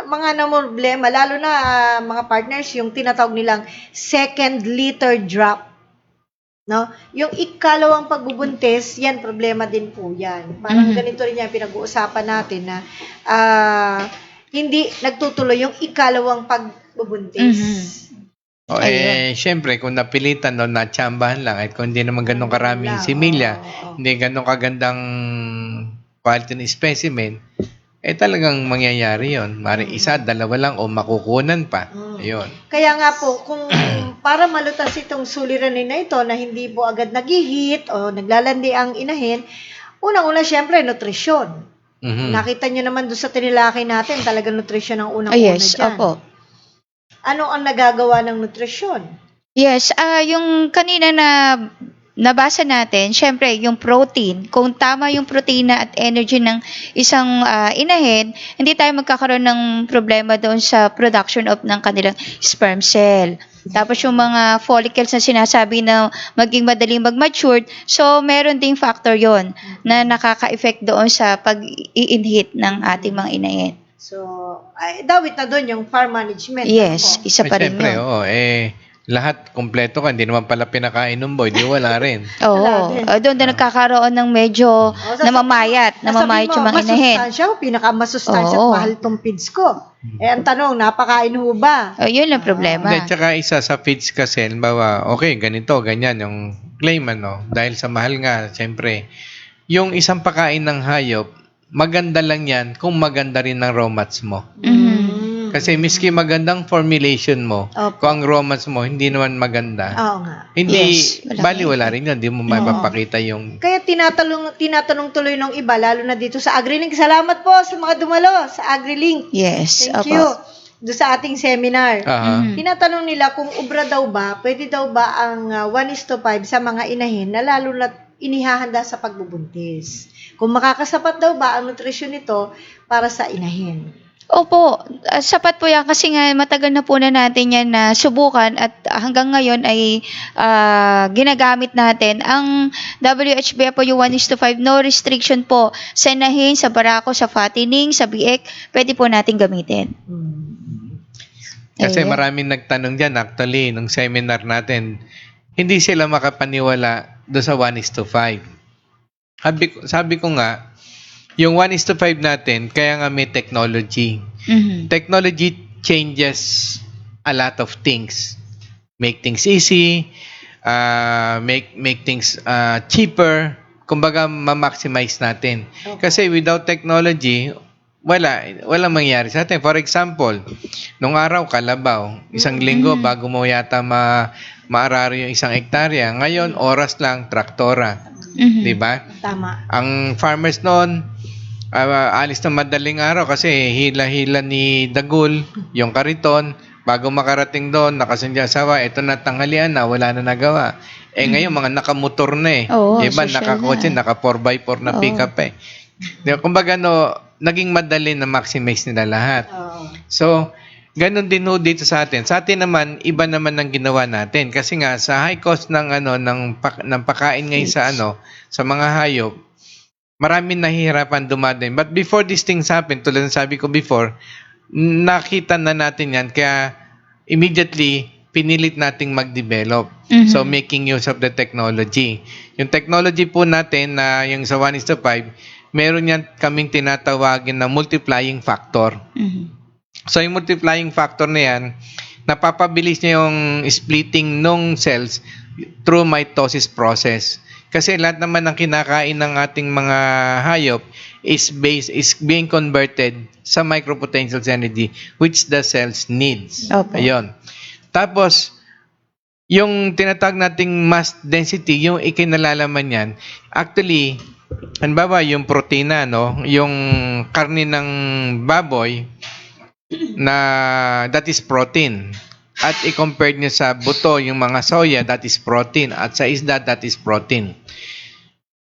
mga problema, lalo na mga partners, yung tinatawag nilang second litter drop. No? Yung ikalawang pagbubuntis, yan, problema din po yan. Parang ganito rin yan, pinag-uusapan natin na hindi nagtutuloy yung ikalawang pagbubuntis. O syempre, kung napilitan o natsambahan lang, at kung hindi naman ganun karaming similya, hindi ganun kagandang quality ng specimen, talagang mangyayari yon. Mari isa, 2 lang o makukunan pa. Ayun. Kaya nga po, kung para malutas itong suliranin na ito na hindi po agad nag-hit o naglalandi ang inahin, unang-una syempre, nutrisyon. Nakita nyo naman doon sa tinilaki natin, talagang nutrisyon ang unang-una Yes, dyan. opo. Ano ang nagagawa ng nutrisyon? Yes, yung kanina na nabasa natin, syempre, yung protein, kung tama yung protina at energy ng isang inahin, hindi tayo magkakaroon ng problema doon sa production of ng kanilang sperm cell. Tapos yung mga follicles na sinasabi na maging madaling mag-mature, so meron ding factor yon na nakaka-effect doon sa pag-i-inhit ng ating mga inahin. So, dawit na doon yung farm management. Yes, isa pa rin Syempre, yun. oo. Lahat kompleto ka, hindi naman pala pinakain ng boy, di wala rin. Oo, doon na nagkakaroon ng medyo namamayat yung mga inahin. Pinakamasustansya, Oo. mahal tong feeds ko. Ang tanong, napakain ho ba? Yun ang problema. Hindi, tsaka isa sa feeds kasi, halimbawa, okay, ganito, ganyan, yung claim, dahil sa mahal nga, syempre, yung isang pakain ng hayop, maganda lang yan kung maganda rin ang raw mats mo. Kasi miski magandang formulation mo, Opo. kung ang raw mats mo hindi naman maganda, Oo nga. hindi, Yes, wala rin yun, hindi mo mapapakita yung... Kaya tinatanong tuloy ng iba, lalo na dito sa AgriLink. Salamat po sa mga dumalo sa AgriLink. Yes, Thank opo. you. Doon sa ating seminar. Aha. Tinatanong nila kung ubra daw ba, pwede daw ba ang 1:5 sa mga inahin na lalo na inihahanda sa pagbubuntis. Kung makakasapat daw ba ang nutrisyon nito para sa inahin. Opo, sapat po yan kasi nga matagal na po na natin yan na subukan at hanggang ngayon ay ginagamit natin. Ang WHB po yung 1:5, no restriction po sa inahin, sa barako, sa fattening, sa biek, pwede po natin gamitin. Kasi Ayan. maraming nagtanong dyan, actually, nung seminar natin, hindi sila makapaniwala doon sa 1:5. Sabi ko nga, yung 1:5 natin, kaya nga may technology. Technology changes a lot of things. Make things easy, make things cheaper, kumbaga ma-maximize natin. Kasi without technology, walang mangyari sa atin. For example, nung araw, kalabaw, isang linggo bago mo yata maararo yung 1 hektarya. Ngayon, oras lang, traktora. Di ba? Tama. Ang farmers noon, alis na madaling araw kasi hila-hila ni Dagul, yung kariton, bago makarating doon, nakasandya sawa, ito na tanghalian na, wala na nagawa. Ngayon, mga nakamotor na eh. Oo, Diba, social nakakotse, na. naka 4x4 na pick-up eh. Diba, kumbaga, naging madali na maximize nila lahat. So, ganun din ho dito sa atin. Sa atin naman, iba naman ang ginawa natin. Kasi nga, sa high cost ng pagkain ngayon sa mga hayop, maraming nahihirapan dumadaan. But before these things happen, tulad ng sabi ko before, nakita na natin yan. Kaya immediately, pinilit nating mag-develop. Mhm. So, making use of the technology. Yung technology po natin na yung sa 1:5, meron yan kaming tinatawagin na multiplying factor. Mhm. So, yung multiplying factor na yan, napapabilis niya yung splitting ng cells through mitosis process. Kasi lahat naman ng kinakain ng ating mga hayop is being converted sa micropotential energy which the cells needs. Opo. Ayun. Tapos, yung tinatawag nating mass density, yung ikinalalaman yan, actually, halimbawa yung protina, no? Yung karne ng baboy, na that is protein. At i-compare nyo sa buto, yung mga soya, that is protein. At sa isda, that is protein.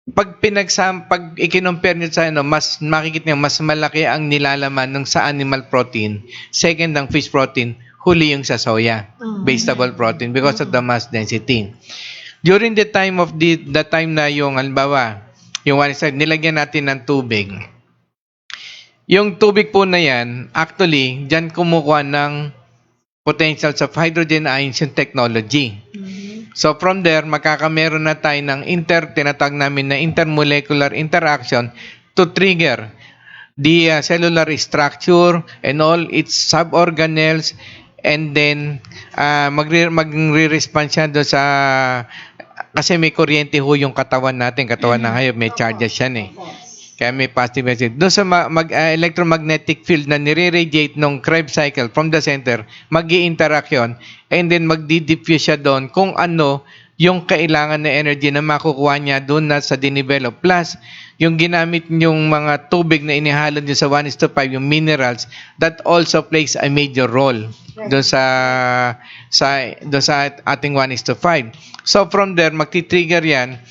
Pag i-compare nyo sa mas makikita nyo, mas malaki ang nilalaman ng sa animal protein. Second ang fish protein, huli yung sa soya, vegetable protein, because of the mass density. During the time na yung, halimbawa, yung one side, nilagyan natin ng tubig. Yung tubig po na yan, actually, dyan kumukuha ng potentials of hydrogen ions yung technology. So from there, makakameron na tayo ng tinatawag namin na intermolecular interaction to trigger the cellular structure and all its suborganelles, and then magre-respond siya doon sa, kasi may kuryente ho yung katawan natin, katawan ng hayop, may charges yan eh. Kaya may positive message. Doon sa electromagnetic field na nire-radiate ng Krebs cycle from the center, mag-i-interact yun, and then magdi-diffuse siya doon kung ano yung kailangan na energy na makukuha niya doon na sa dinevelop. Plus, yung ginamit yung mga tubig na inihalo niyo sa 1:5, yung minerals, that also plays a major role doon sa ating 1:5. So from there, magti-trigger yan,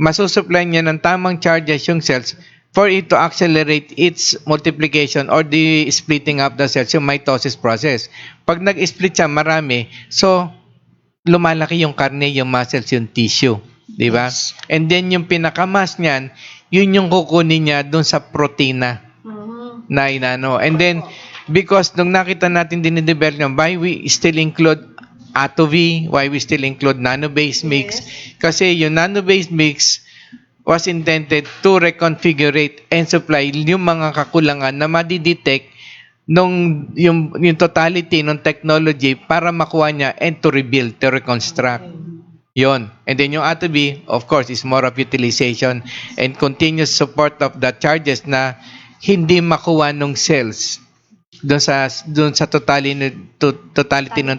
masusupply niya ng tamang charges yung cells for it to accelerate its multiplication or the splitting up the cells, yung mitosis process. Pag nag-split siya, marami, so lumalaki yung karne, yung muscles, yung tissue. Di ba? Yes. And then yung pinakamas niyan, yun yung kukunin niya dun sa protina na inano. And then, because nung nakita natin dinidevelop niya, why we still include ATOV, why we still include nano-based mix? Kasi yung nano-based mix was intended to reconfigure and supply yung mga kakulangan na madidetect nung yung totality ng technology para makuha niya and to rebuild, to reconstruct. Yon. And then yung ATOB, of course, is more of utilization and continuous support of the charges na hindi makuha ng cells doon sa totality ng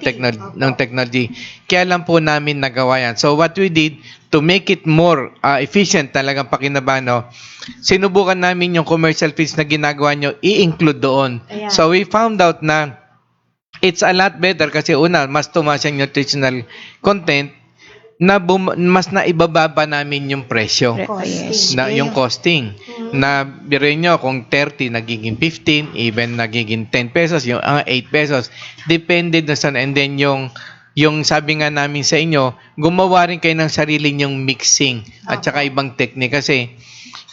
technology. Kaya lang po namin nagawa yan. So what we did to make it more efficient, talagang pakinabano, sinubukan namin yung commercial feeds na ginagawa nyo, i-include doon. Ayan. So we found out na it's a lot better kasi una, mas tumaas yung nutritional content na mas naibababa namin yung presyo. Yes. Na yung costing na biruin nyo kung 30 nagiging 15, even nagiging 10 pesos, yung 8 pesos, depende na saan. And then yung sabi nga namin sa inyo, gumawa rin kayo ng sarili nyong mixing at saka ibang technique. Kasi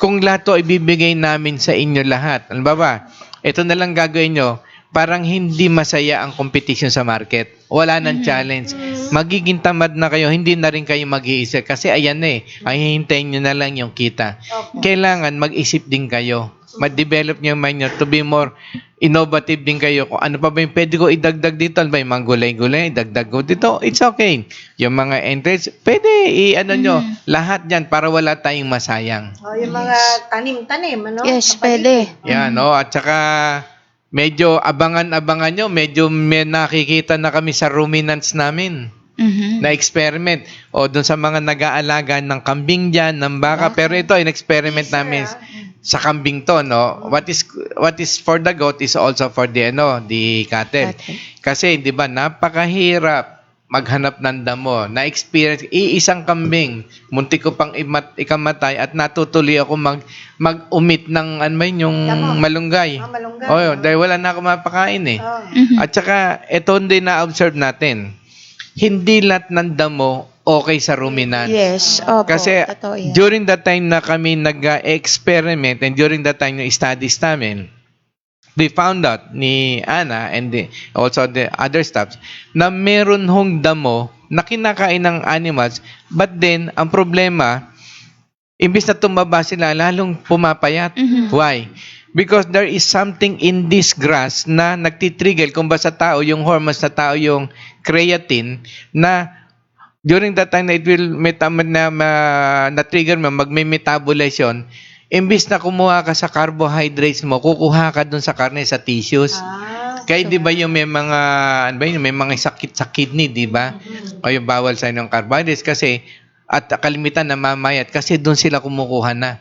kung lahat to ibibigay namin sa inyo lahat, alam ba, ito na lang gagawin nyo, parang hindi masaya ang competition sa market. Wala nang challenge. Magiging tamad na kayo, hindi na rin kayo mag-iisip. Kasi ayan na ang hihintayin nyo na lang yung kita. Kailangan mag-isip din kayo. Mag-develop nyo yung mind nyo to be more innovative din kayo. Kung ano pa ba yung pwede ko idagdag dito? Ano ba yung mga gulay-gulay? Idagdag ko dito? It's okay. Yung mga entrance, pwede nyo. Lahat dyan para wala tayong masayang. Yung mga tanim-tanim, ano? Yes, Sa paligid. pwede. Yan, no? At saka, medyo abangan nyo, medyo may nakikita na kami sa ruminants namin Mhm. na experiment. O doon sa mga nag-aalaga ng kambing dyan, ng baka. Pero ito, in-experiment namin sa kambing to, no? What is for the goat is also for the cattle. Kasi, di ba, napakahirap maghanap ng damo. Na-experience, iisang kambing, muntik ko pang ikamatay at natutuloy ako mag-umit ng yung Damo. malunggay. Malunggay. O, dahil wala na ako mapakain eh. At saka, ito hindi na-observe natin. Hindi lahat ng damo okay sa ruminant. Yes, opo. Kasi Totoo yan. during that time na kami nag-experiment and during that time yung studies namin, we found out ni Ana and also the other staffs na meron hong damo na kinakain ng animals, but then ang problema, imbis na tumaba sila, lalong pumapayat. Why? Because there is something in this grass na nagtitrigger, kung ba sa tao, yung hormones sa tao, yung creatine, na during that time na it will na-trigger mo, magme-metabolize yun, imbis na kumuha ka sa carbohydrates mo, kukuha ka dun sa karne, sa tissues. Kaya di ba yung may mga, may mga sakit sa kidney, di ba? O yung bawal sa inyong carbohydrates kasi, at kalimitan namamayat kasi doon sila kumukuha na.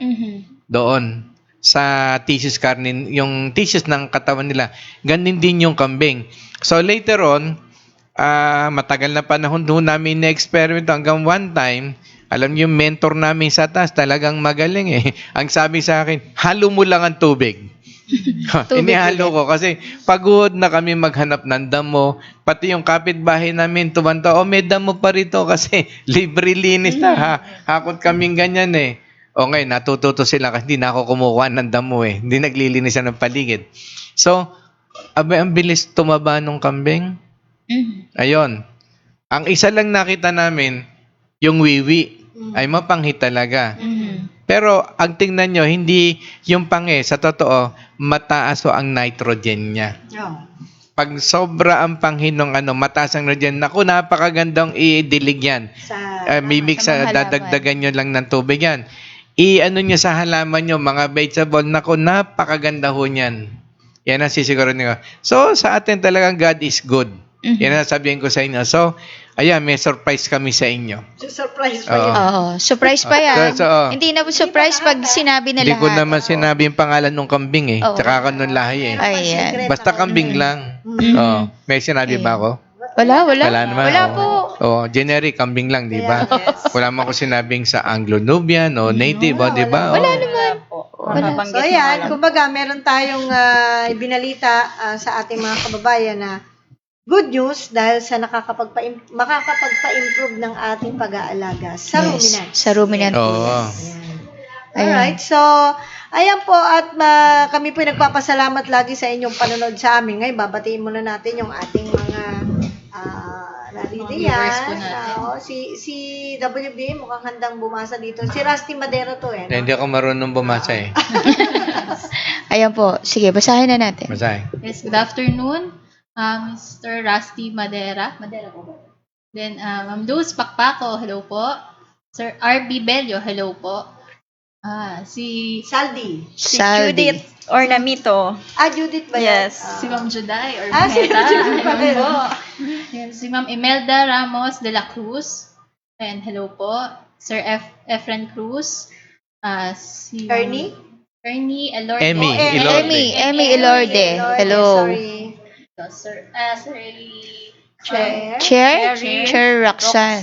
Doon. Sa tissues karne, yung tissues ng katawan nila. Ganon din yung kambing. So later on, matagal na panahon doon namin na-experiment hanggang one time, alam niyo, yung mentor namin sa taas, talagang magaling eh. Ang sabi sa akin, halo mo lang ang tubig. Inihalo ko kasi pagod na kami maghanap ng damo. Pati yung kapitbahay namin tumanta, may damo pa rito kasi libre linis na. Hakot kaming ganyan eh. Okay, natututo sila kasi hindi na ako kumukuha ng damo eh. Hindi naglilinis ng paligid. So, ang bilis tumaba nung kambing. Ayun. Ang isa lang nakita namin, yung wiwi, ay mapanghi talaga. Pero ang tingnan nyo, hindi yung panghi, sa totoo, mataas o ang nitrogen niya. Pag sobra ang panghi ng mataas ang nitrogen, naku, napakagandang i-dilig yan. Mimix sa dadagdagan nyo lang ng tubig yan. Niya sa halaman nyo, mga vegetable, naku, napakaganda ho niyan. Yan ang sisiguro nyo. So, sa atin talagang God is good. Yan ang sabihin ko sa inyo. So, ayan, may surprise kami sa inyo. Surprise pa yun. Oo, surprise pa yan. Hindi na surprise pag sinabi na Hindi lahat. ko naman sinabi yung pangalan ng kambing eh. Tsaka ka nung lahi eh. Ayan. Basta kambing lang. May sinabi ba ako? Wala naman. Wala po. Generic, kambing lang, di ba? Wala man ko sinabing sa Anglo-Nubian o native, di ba? Wala naman. So, ayan, kumbaga, meron tayong ibinalita sa ating mga kababayan na good news dahil sa makakapagpa-improve ng ating pag-aalaga sa ruminants. Sa ruminant. Oo. Alright, so, ayan po at kami po nagpapasalamat lagi sa inyong panonood sa amin. Ngayon, babatiin muna natin yung ating mga viewers po naridiyan. Si WB mukhang handang bumasa dito. Si Rusty Madero to eh. Hindi ako marunong bumasa eh. Ayan po. Sige, basahin na natin. Basahin. Yes, good afternoon, Mr. Rusty Madera. Madera po ba? Then, Ma'am Luz Pakpako, hello po. Sir RB Bello, hello po. Si Saldi. Si Judith Ornamito. Judith ba yan? Yes. si Ma'am Juday or si Meta. Judith pa rin. Hello po. Yan, si Ma'am Imelda Ramos de la Cruz. And hello po. Sir Efren Cruz. Si Ernie? Ernie Elorde. Emmy Ilorde. Emmy Ilorde. Hello. Sorry. Sir Chair Roxanne.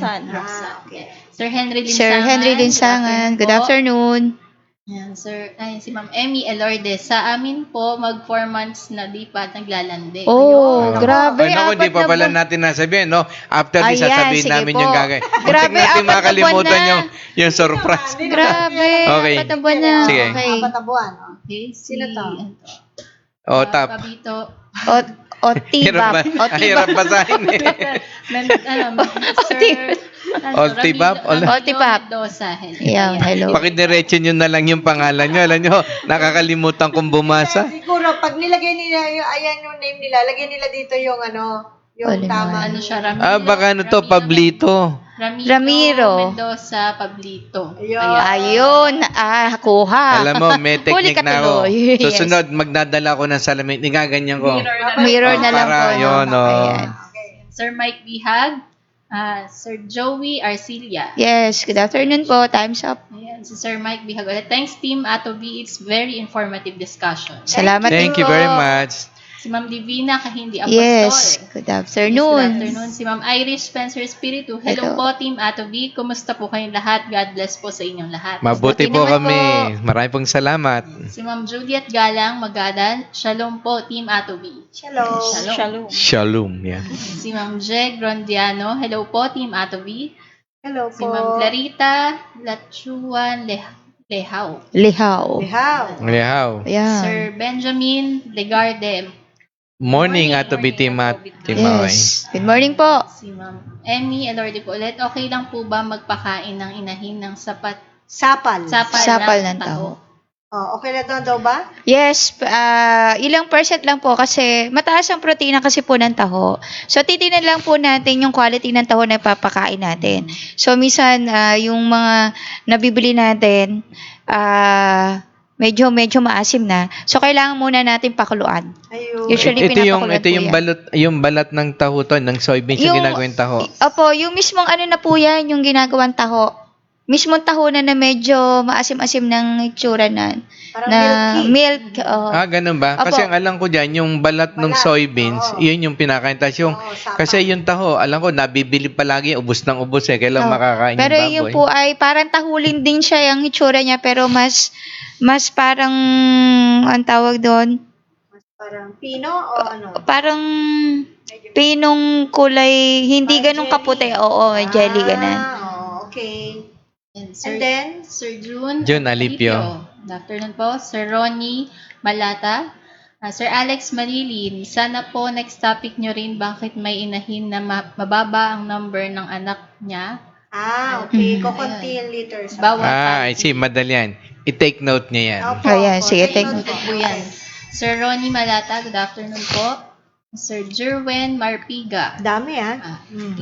Okay. Sir Henry Linsangan. Sir Henry Linsangan. Good afternoon. Yan, si Ma'am Emmy Elorde. Sa amin po, mag 4 months na di pa naglalandi. Oh, grabe. Ay, naku, di pa pala natin nasabihin, no? After this, Ayan, sasabihin sige namin po. yung gagawin. Grabe, Muntik natin 4 na makalimutan buwan na. yung surprise. Grabe. Okay. 4 na buwan na. Sige. Okay. Apat na buwan. Okay, Sino to? Tap. Pabito. Otibap. Hirap basahin eh. Sir Otibap? Otibap. Mendoza. Ayan, hello. Pakidiretso nyo na lang yung pangalan nyo. Alam nyo, nakakalimutan kong bumasa. Siguro, pag nilagay nila, yung name nila, lagyan nila dito yung yung Wala tama. Ano siya, Ramiro? Baka Pablito. Ramiro Mendoza Pablito. Ayun. Kuha. Alam mo, may Huli technique ka na ako. tuloy. Yes. Susunod, magdadala ko ng salamin. Igaganyan ko. Mirror na lang Para po. yun, Ayan. Sir Mike Bihag. Sir Joey Arcilia. Yes, good afternoon po. Time's up. Ayan, si Sir Mike Bihag. Thanks, Team Atobi. It's very informative discussion. Salamat din Thank you po. very much. Si Ma'am Divina Kahindi Apostol. Yes, good Good afternoon. afternoon. Si Ma'am Irish Spencer Espiritu. Hello Hello. po, Team Atobi. Kumusta po kayong lahat? God bless po sa inyong lahat. Mabuti Mabuti po naman kami. po. Maraming pong salamat. Si Ma'am Juliet Galang Magadan. Shalom po, Team Atobi. Shalom. Shalom. Shalom. Yan. Si Ma'am Jeg Grondiano. Hello po, Team Atobi. Hello Si po. Ma'am Clarita Lachuan Lehaw. Lihaw. Lihaw. Lihaw. Yeah. Sir Benjamin Legarde. Morning, Ato Bitimat. Timaway. Yes. Good morning po. Si Ma'am Emmy Elorde po ulit. Okay lang po ba magpakain ng inahin ng sapal Sapal. Ng taho. Oh, okay na daw ba? Yes, ilang percent lang po kasi mataas ang protina kasi po ng taho. So, titingnan lang po natin yung quality ng taho na papakain natin. So, minsan, yung mga nabibili natin, medyo maasim na. So, kailangan muna natin pakuluan. Ayun. Usually, Ito yung pinapakuluan po yan. yung balat ng taho to, ng soybeans yung ginagawang taho. Opo, yung mismong ano na po yan, yung ginagawang taho. Mismong taho na medyo maasim-asim ng itsura na. Parang na milky. milk. Oo. Ganun ba? Opo. Kasi ang alam ko dyan, yung balat ng Balat, soybeans, oo. yun yung pinakain. Tapos yung, Oo, sapal. kasi yung taho, alam ko, nabibili palagi, ubos ng ubos eh. Kailan Oo. makakain Pero yung yung baboy? po ay parang tahulin din siya yung itsura niya pero mas parang ang tawag doon Parang pino o ano? parang pinong kulay hindi Parang ganun jelly. kaputi. Oo, jelly ganun. Okay. And And then? Sir June Alipio. Good afternoon po. Sir Ronnie Malata. Sir Alex Marilin, sana po next topic nyo rin bakit may inahin na mababa ang number ng anak niya. Okay. Kukunti yung liters. Bawat I see, madali yan. I-take note niya yan. Opo, Ayan, opo. sige, Take take note Ito po. po yan. Sir Ronnie Malata, good afternoon po. Sir Jerwen Marpiga. Dami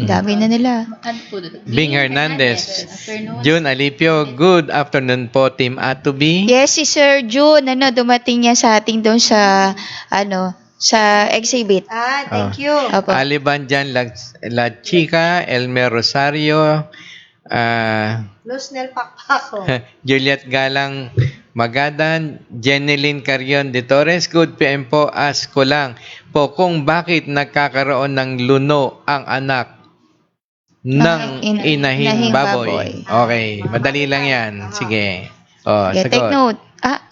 Dami na nila. Ano po doon? Bing Hernandez. Good afternoon. June Alipio, good afternoon po, Team Atubi. Yes, si Sir June dumating niya sa ating doon sa sa exhibit. Thank you. Opo. Aliban dyan, La Chica, Elmer Rosario, Luznel Pakpako. Juliet Galang Magadan, Jeneline Carion de Torres, good PM po, ask ko lang po kung bakit nagkakaroon ng luno ang anak ng inahing baboy. Okay, madali lang yan. Sige. Yeah, take sagot. note.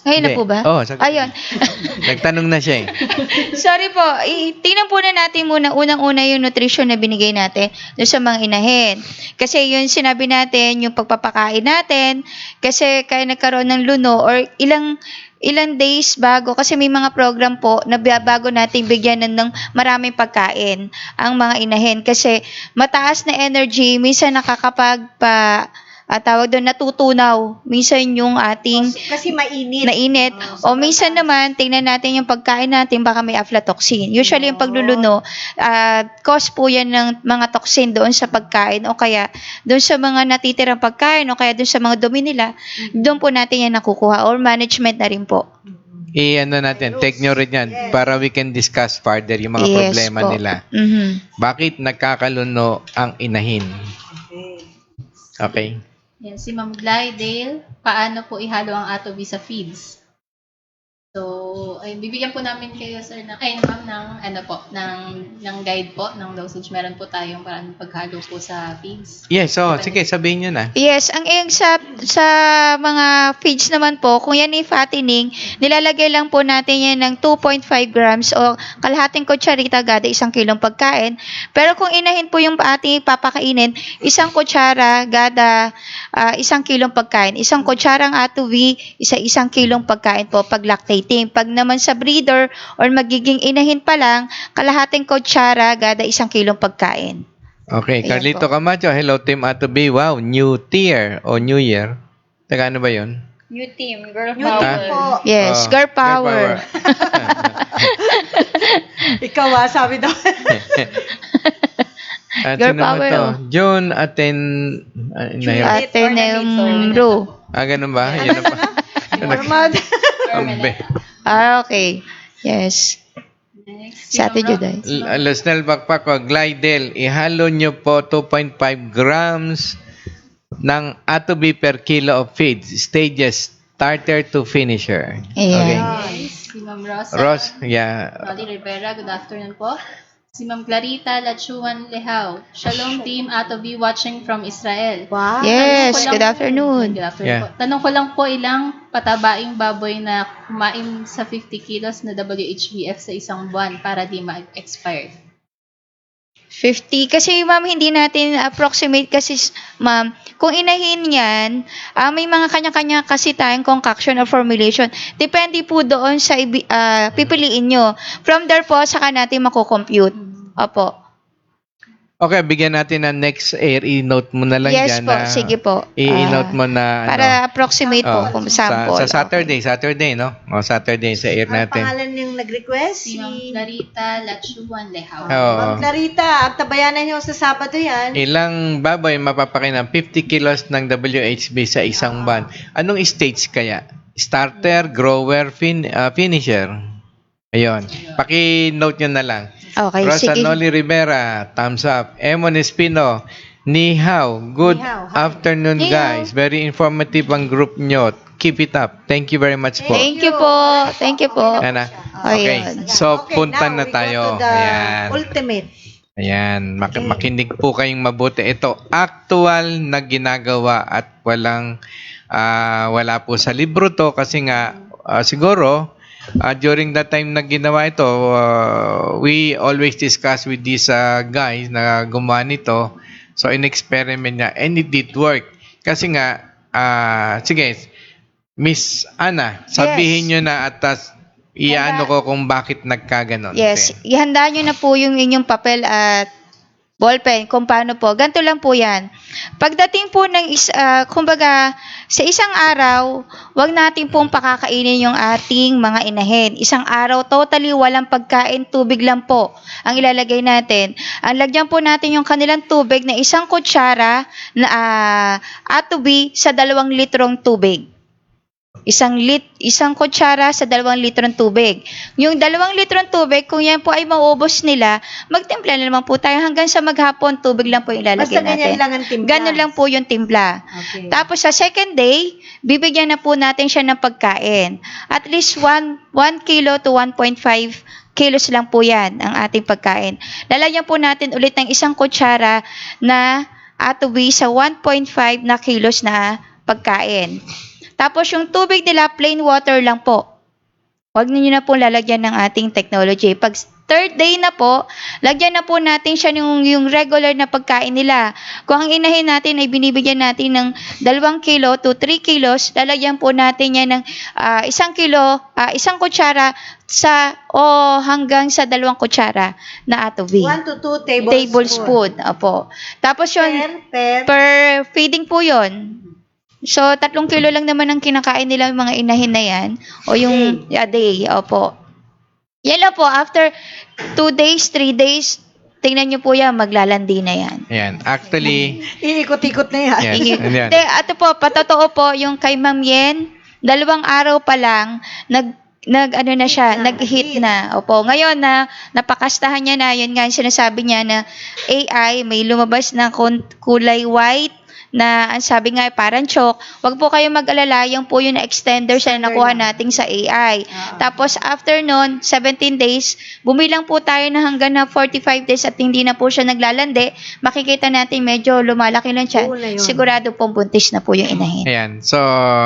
Ngayon na po ba? Sagot. Ayun. Nagtanong na siya eh. Sorry po. Tingnan po na natin muna unang-una yung nutrition na binigay natin doon sa mga inahin. Kasi yun sinabi natin, yung pagpapakain natin, kasi kaya nagkaroon ng luno or ilang days bago, kasi may mga program po na bago nating bigyan ng maraming pagkain ang mga inahin. Kasi mataas na energy, minsan tawag doon natutunaw. Minsan yung ating Kasi mainit. nainit. O minsan naman, tingnan natin yung pagkain natin, baka may aflatoxin. Usually, yung pagluluno, cause po yan ng mga toxin doon sa pagkain o kaya doon sa mga natitirang pagkain o kaya doon sa mga dumi nila, doon po natin yan nakukuha or management na rin po. I-ano natin, take nyo rin yan para we can discuss further yung mga problema po. nila. Mhm. Bakit nagkakaluno ang inahin? Okay. Yan, si Ma'am Glydale, paano po ihalo ang atobi sa feeds? So, bibigyan po namin kayo, sir, ma'am, ng guide po, ng dosage. Meron po tayong parang paghalo po sa feeds. Yes, sige, sabihin nyo na. Yes, ang sa mga feeds naman po, kung yan ay fattening, nilalagay lang po natin yan ng 2.5 grams o kalahating kutsarita gada 1 kilong pagkain. Pero kung inahin po yung ating papakainin, 1 kutsara gada 1 kilong pagkain. 1 kutsarang atubi, 1 kilong pagkain po pag lactating. Pag naman sa breeder or magiging inahin pa lang, kalahating kutsara gada 1 kilong pagkain. Okay, Ayan Carlito po. Camacho, hello Team Atubi. Wow, new tier o new year. Taga ano ba yun? New team, girl New power. team po. Yes, girl power. Ikaw sabi daw. At Girl sino ba power, to? oh. John Atenemro. ganun ba? Yan na pa. Normal. Okay. Yes. Next, Sa Ate Ma'am Juday. Losnel Bakpako, Glidel, ihalo nyo po 2.5 grams ng atobi per kilo of feed. Stages, starter to finisher. Ayan. Okay. Si Ma'am Rosa. Ross, yeah. Rolly Rivera, good afternoon po. Si Ma'am Clarita Lachuan Lehaw. Shalom team, Atobi watching from Israel. Wow. Yes, good afternoon. Good afternoon Yeah. po. Tanong ko lang po, ilang patabaing baboy na kumain sa 50 kilos na WHBF sa isang buwan para di ma-expire? 50. Kasi ma'am, hindi natin approximate kasi ma'am, kung inahin yan, may mga kanya-kanya kasi tayong concoction or formulation. Depende po doon sa pipiliin nyo. From there po, saka natin makukompute. Opo. Okay, bigyan natin ng next air. I-note mo na lang Yes dyan po, na... sige po. I-note mo na... Para approximate po oh, kung sample. sa Saturday, no? O, Saturday sa air Ang natin. pangalan yung nag-request? Si Ma'am Clarita Lachuan Lehaw. Oo. Ma'am Clarita, at tabayanan nyo sa Sabado yan. Ilang baboy mapapakinang 50 kilos ng WHB sa isang ban? Anong stage kaya? Starter, grower, finisher? Ayun. Paki-note nyo na lang. Okay, Rosa sige. Noli Rivera, thumbs up. Emon Espino, ni hao. Good Ni hao, hi. afternoon, Ni hao. guys. Very informative ang group nyo. Keep it up. Thank you very much po. Thank you po. Thank you po. Yan na. Ayun. Okay. So, Okay, punta now na we go tayo. to the Ayan. ultimate. Ayan. Makinig po kayong mabuti. Ito, actual na ginagawa at wala po sa libro to kasi nga, siguro, during that time na ginawa ito, we always discuss with these guys na gumawa nito. So, in-experiment niya and it did work. Kasi nga, sige, Miss Ana, sabihin nyo na at iano ko kung bakit nagkaganon. Yes, Okay. ihanda nyo na po yung inyong papel at ballpen kung paano po. Ganito lang po yan. Pagdating po ng kumbaga, sa isang araw, wag natin pong pakakainin yung ating mga inahin. Isang araw, totally walang pagkain, tubig lang po ang ilalagay natin. Ang lagyan po natin yung kanilang tubig na 1 kutsara na atubi sa 2 litrong tubig. 1 kutsara sa 2 litrong tubig. Yung 2 litrong tubig, kung yan po ay maubos nila, magtimpla na naman po tayo hanggang sa maghapon, tubig lang po ilalagay Basta ganyan natin. lang ang timpla. Ganun lang po yung timpla. Okay. Tapos sa second day, bibigyan na po natin siya ng pagkain. At least 1 kilo to 1.5 kilos lang po yan ang ating pagkain. Lalagyan po natin ulit ng 1 kutsara na atubi sa 1.5 na kilos na pagkain. Tapos yung tubig nila, plain water lang po. Huwag niyo na po lalagyan ng ating technology. Pag third day na po, lagyan na po natin siya yung regular na pagkain nila. Kung ang inahin natin ay binibigyan natin ng 2 kilo to 3 kilos, lalagyan po natin yan ng 1 kilo, 1 kutsara hanggang sa 2 kutsara na atubi. 1 to 2 tablespoon. Opo. Tapos yun, per feeding po yun. So, 3 kilo lang naman ang kinakain nila yung mga inahin na yan. O yung a day. Opo. Yan lang po. After 2 days, 3 days, tingnan nyo po yan, maglalandi na yan. Ayan. Actually, Iikot-ikot na yan. yes. Ayan. Hindi, ato po, patotoo po, yung kay Ma'am Yen, 2 araw pa lang, nag-hit na. Opo. Ngayon na napakastahan niya na, yun nga yung sinasabi niya na AI, may lumabas na kulay white, na ang sabi nga parang chalk, wag po kayo mag-alala, yung po yung extender sa nakuha natin sa AI. Tapos after nun, 17 days, bumilang po tayo na hanggang na 45 days at hindi na po siya naglalandi, makikita natin medyo lumalaki lang siya. Sigurado pong buntis na po yung inahin. Ayan. So,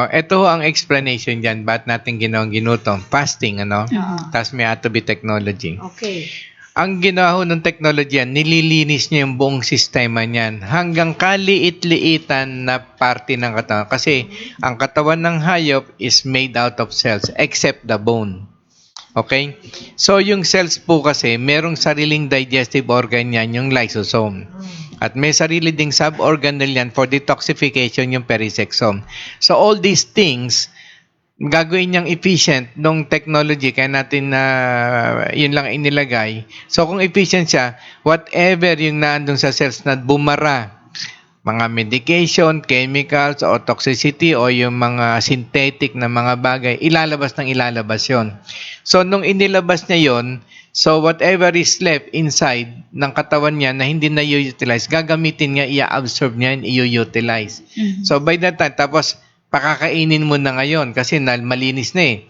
ito ang explanation dyan. Ba't natin ginawang ginutom? Fasting, ano? Tapos may atobi technology. Okay. Ang ginawa ho ng technology yan, nililinis niya yung buong sistema niyan hanggang kaliit-liitan na parte ng katawan. Kasi ang katawan ng hayop is made out of cells except the bone. Okay? So, yung cells po kasi, merong sariling digestive organ yan, yung lysosome. At may sarili ding sub-organelle yan for detoxification, yung perisexome. So, all these things, gagawin niyang efficient nung technology, kaya natin yun lang inilagay. So, kung efficient siya, whatever yung naandun sa cells na bumara, mga medication, chemicals, o toxicity, o yung mga synthetic na mga bagay, ilalabas yun. So, nung inilabas niya yun, so whatever is left inside ng katawan niya na hindi na i-utilize, gagamitin niya, i-absorb niya, i-utilize. So, by that time, tapos, pakakainin mo na ngayon kasi malinis na eh.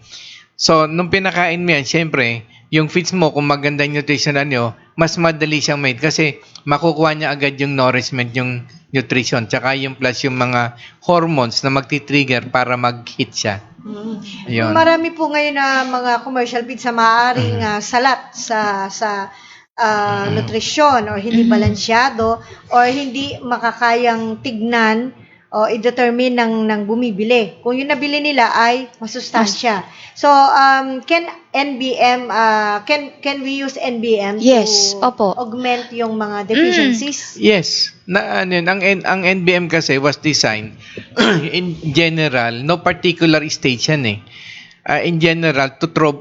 So, nung pinakain mo yan, syempre, yung feeds mo, kung maganda yung nutrition nyo, mas madali siyang made kasi makukuha niya agad yung nourishment, yung nutrition, tsaka yung plus yung mga hormones na magti-trigger para mag-hit siya. Ayun. Marami po ngayon na mga commercial feeds na maaaring salat sa nutrisyon or hindi balansyado or hindi makakayang tignan o i-determine ng bumibili. Kung yung nabili nila ay masustansya. So, can NBM, can we use NBM Yes, to opo. augment yung mga deficiencies? Yes. Ang NBM kasi was designed in general, no particular stage yan eh. In general,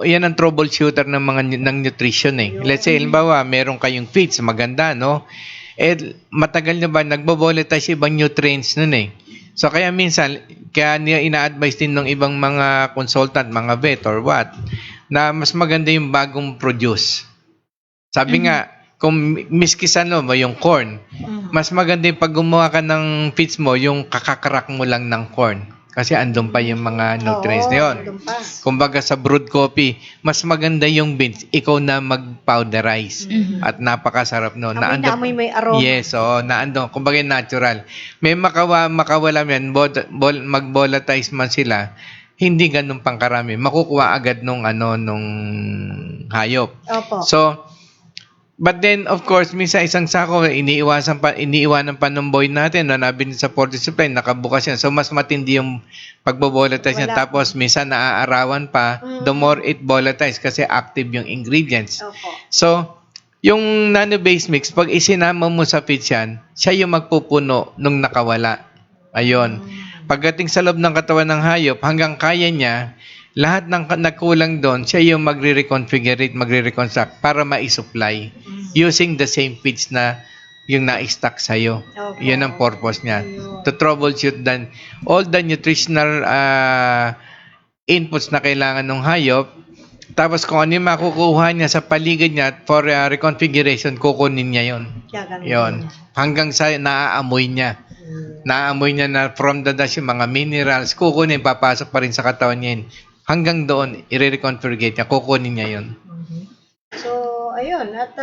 yan ang troubleshooter ng mga ng nutrition eh. Let's say, halimbawa, meron kayong feeds, maganda, no? Matagal na ba, nagbo-volatile ibang nutrients nun eh. So, kaya minsan, kaya ina-advise din ng ibang mga consultant, mga vet or what, na mas maganda yung bagong produce. Sabi nga, kung miskisan mo yung corn, mas maganda yung pag gumawa ka ng feeds mo, yung kakakarak mo lang ng corn. Kasi andun pa yung mga nutrients na yun. Andun pa. Kumbaga sa brewed coffee, mas maganda yung beans, ikaw na mag-powderize. At napakasarap no. Amoy may aroma. Yes, naandun. Kumbaga natural. May makawala yan, mag-volatilize man sila, hindi ganun pang karami. Makukuha agad nung hayop. Opo. So, but then, of course, minsan isang sako, iniiwanan pa ng boy natin na nabili sa Fortis Supply, nakabukas yan. So, mas matindi yung pagbo-volatilize niya. Tapos, minsan naaarawan pa, the more it volatilize kasi active yung ingredients. Opo. So, yung nano-base mix, pag isinama mo sa feeds yan, siya yung magpupuno nung nakawala. Ayun. Pagdating sa loob ng katawan ng hayop, hanggang kaya niya, lahat ng nagkulang doon, siya yung magre-reconfigure, magre-reconstruct para ma-supply using the same feeds na yung na-stock sa'yo. Okay. Yun ang purpose niya. To troubleshoot all the nutritional inputs na kailangan ng hayop. Tapos kung ano yung makukuha niya sa paligid niya for reconfiguration, kukunin niya yun. Yun. Hanggang sa naaamoy niya. Naaamoy niya na from the dash yung mga minerals, kukunin, papasok pa rin sa katawan niya yun. Hanggang doon, i-reconfigure niya, kukunin niya yun. So, ayun. At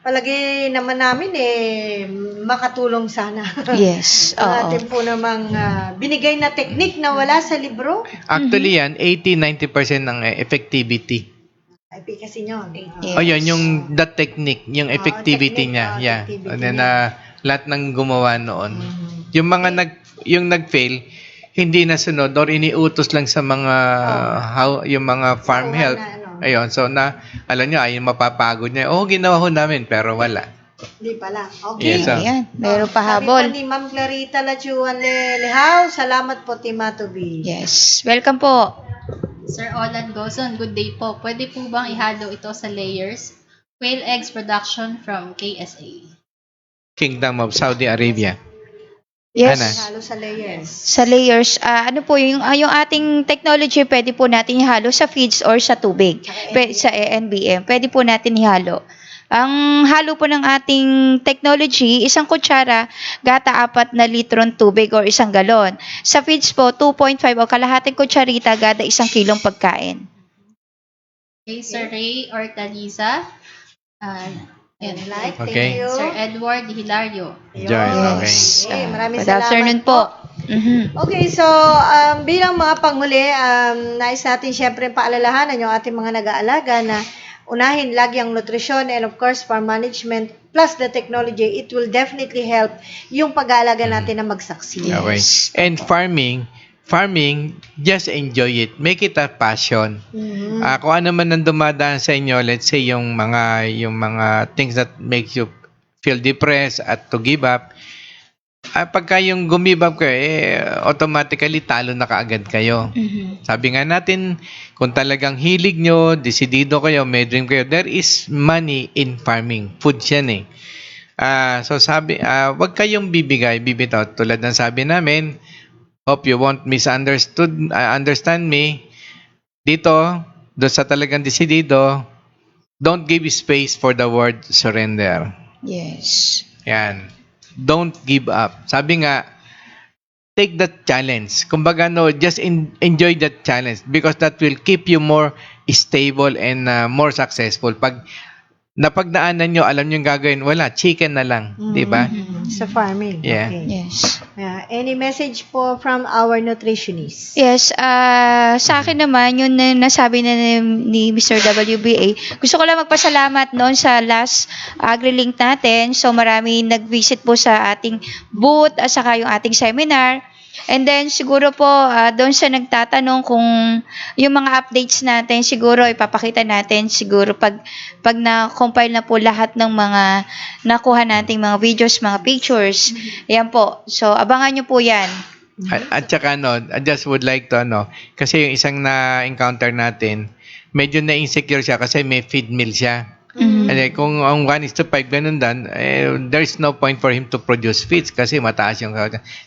palagi naman namin makatulong sana. Yes, Ang oo. atin po namang binigay na technique na wala sa libro. Actually yan, 80-90% ng effectivity. Efficacy nyo. Yes. O yun, yung that technique, yung effectivity technique, niya. Yeah. effectivity And then, niya. lahat ng gumawa noon. Yung mga yung nag-fail, hindi nasunod or iniutos lang sa mga yung mga farm Oo, health. Ayun, so alam niyo, ayun mapapagod niya. Ginawa ho namin, pero wala. Hindi pala. Okay. Yes, sir. Ayan, meron pa Sabi habol. po ni Ma'am Clarita Lachuan Lehaw, salamat po, Timatobi. Yes, welcome po. Sir Olan Gozon, good day po. Pwede po bang ihalo ito sa layers? Quail eggs production from KSA. Kingdom of Saudi Arabia. Yes. Ana. Halo sa layers. Sa layers, ano po, yung ating technology, pwede po natin ihalo sa feeds or sa tubig. Sa NBM, pwede po natin ihalo. Ang halo po ng ating technology, isang kutsara, gata 4 na litrong tubig or 1 galon. Sa feeds po, 2.5 o kalahating kutsarita, gada 1 kilong pagkain. Okay, Sir Ray Ortaliza. Like, Okay. thank you. Sir Edward Hilario. Joy, okay. Yes. Okay, maraming Good afternoon po. Okay, so bilang mga panghuli, nais natin syempre paalalahanan yung ating mga nag-aalaga na unahin lagi ang nutrisyon and of course farm management plus the technology. It will definitely help yung pag-aalaga natin na mag-succeed. Okay. And farming, just enjoy it. Make it a passion. Kung ano man ang dumadaan sa inyo, let's say yung mga things that makes you feel depressed at to give up, pagka yung give up kayo, automatically talo na kaagad kayo. Sabi nga natin, kung talagang hilig nyo, desidido kayo, may dream kayo, there is money in farming. Food yan eh. So sabi, wag kayong bibitaw. Tulad ng sabi namin, hope you won't understand me. Dito, doon sa talagang desidido, don't give space for the word surrender. Yes. Yan. Don't give up. Sabi nga, take that challenge. Kumbaga, just enjoy that challenge because that will keep you more stable and more successful. Pag napagdaanan nyo, alam nyo yung gagawin, wala, chicken na lang, di ba? Sa farming. Yeah. Okay. Yes. Any message po from our nutritionist? Yes, sa akin naman, yun na nasabi na ni Mr. WBA, gusto ko lang magpasalamat noon sa last AgriLink natin. So marami nag-visit po sa ating booth at saka yung ating seminar. And then siguro po doon sa nagtatanong kung yung mga updates natin siguro ipapakita natin siguro pag na-compile na po lahat ng mga nakuha nating mga videos, mga pictures. Yan po. So abangan nyo po yan. At saka I just would like to kasi yung isang na-encounter natin, medyo na-insecure siya kasi may feed mill siya. And kung ang 1:5 ganun dan, there's no point for him to produce feeds kasi mataas yung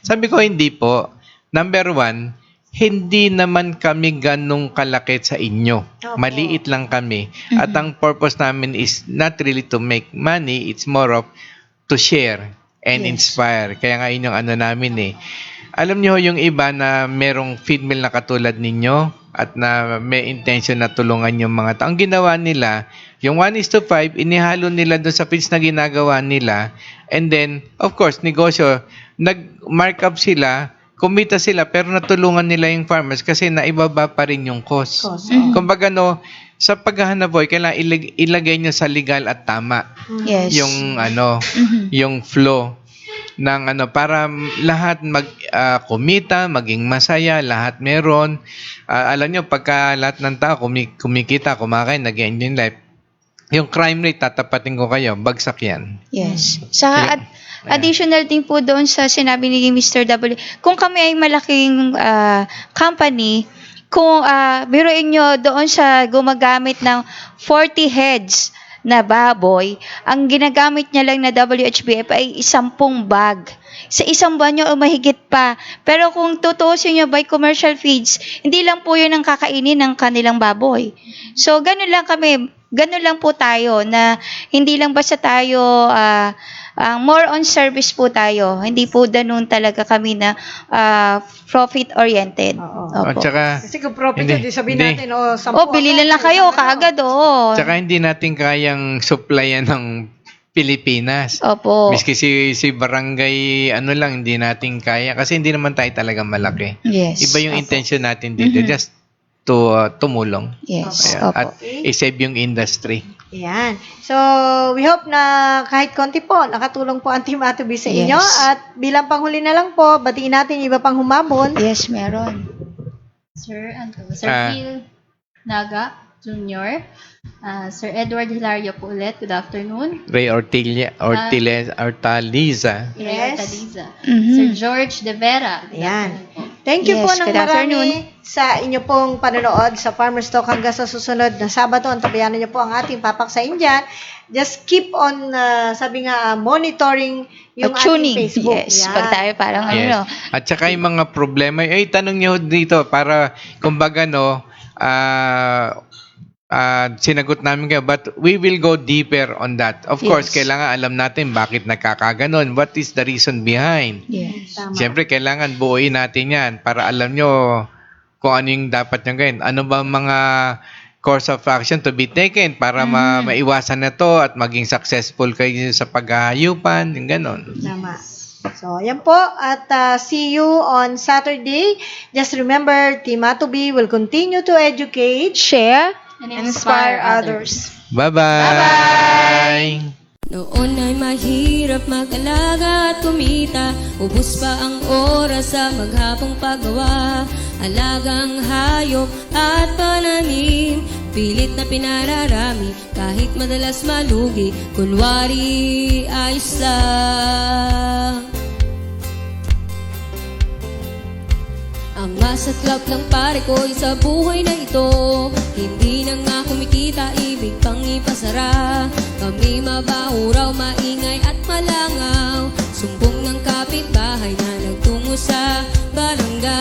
sabi ko hindi po. Number 1, hindi naman kami ganong kalaki sa inyo. Opo. Maliit lang kami. At ang purpose namin is not really to make money, it's more of to share and inspire. Kaya nga yun yung namin Alam niyo yung iba na merong feed mill na katulad ninyo at na may intention na tulungan yung mga tao. Ang ginawa nila, yung 1:5, inihalo nila doon sa feeds na ginagawa nila. And then, of course, negosyo, nag-markup sila, kumita sila, pero natulungan nila yung farmers kasi naibaba pa rin yung cost. Kumbaga, sa paghahanap buhay, kailangan ilagay nyo sa legal at tama. Yes. Yung, yung flow ng para lahat kumita, maging masaya, lahat meron. Alam nyo, pagka lahat ng tao kumikita, kumakain, nag-enjoy life, yung crime rate, tatapatin ko kayo, bagsak yan. Yes. Sa additional din po doon sa sinabi ni Mr. W, kung kami ay malaking company, kung biruin nyo doon sa gumagamit ng 40 heads na baboy, ang ginagamit niya lang na WHBF ay 10 bag. Sa isang buwan nyo o mahigit pa. Pero kung tutuusin nyo by commercial feeds, hindi lang po yun ang kakainin ng kanilang baboy. So, ganun lang po tayo na hindi lang basta tayo more on service po tayo. Hindi po ganun talaga kami na profit-oriented. At saka, Kasi kung profit yun, sabihin natin, 10 bili lang kayo, kaagad, Tsaka hindi natin kayang supplyan ng Pilipinas. Opo. Miski si barangay, lang, hindi natin kaya. Kasi hindi naman tayo talaga malaki. Yes. Iba yung intention natin dito. Just to tumulong. Yes. Ayan. Opo. At i-save yung industry. Yan. So, we hope na kahit konti po, nakatulong po ang Team Atubi sa inyo. Yes. At bilang panghuli na lang po, batiin natin yung iba pang humabon. Yes, meron. Sir Phil Naga Jr., Sir Edward Hilario po ulit, good afternoon. Ray Ortaliza. Ray Ortaliza. Mhm. Sir George De Vera. good Ayan. afternoon po. Thank you Yes, po ng good afternoon. marami sa inyo pong panonood sa Farmers Talk hanggang sa susunod na Sabado. Antabayanan niyo po ang ating papaksain dyan. Just keep on, monitoring yung Tuning. ating Facebook. Yes. Yan. Pag tayo parang Yes. At saka yung mga problema, tanong nyo dito para, kumbaga, sinagot namin kayo. But we will go deeper on that. Of course, kailangan alam natin bakit nakakaganon. What is the reason behind? Yes. Tama. Siyempre, kailangan buuin natin yan para alam nyo kung ano yung dapat nyo gawin. Ano ba mga course of action to be taken para maiwasan na to at maging successful kayo sa paghahayupan, yung ganon. Tama. So, ayan po. At see you on Saturday. Just remember, Team Atubi will continue to educate, Share. And inspire others. Bye-bye! Noon ay mahirap mag-alaga at kumita, ubus pa ang oras sa maghapong paggawa. Alagang hayop at pananim, pilit na pinararami, kahit madalas malugi, kunwari ayos lang. Ang masaklap ng pare ko'y sa buhay na ito, hindi na nga kumikita, ibig pang ipasara. Kami mabaho raw, maingay at malangaw, sumbong ng kapitbahay na nagtungo sa barangay.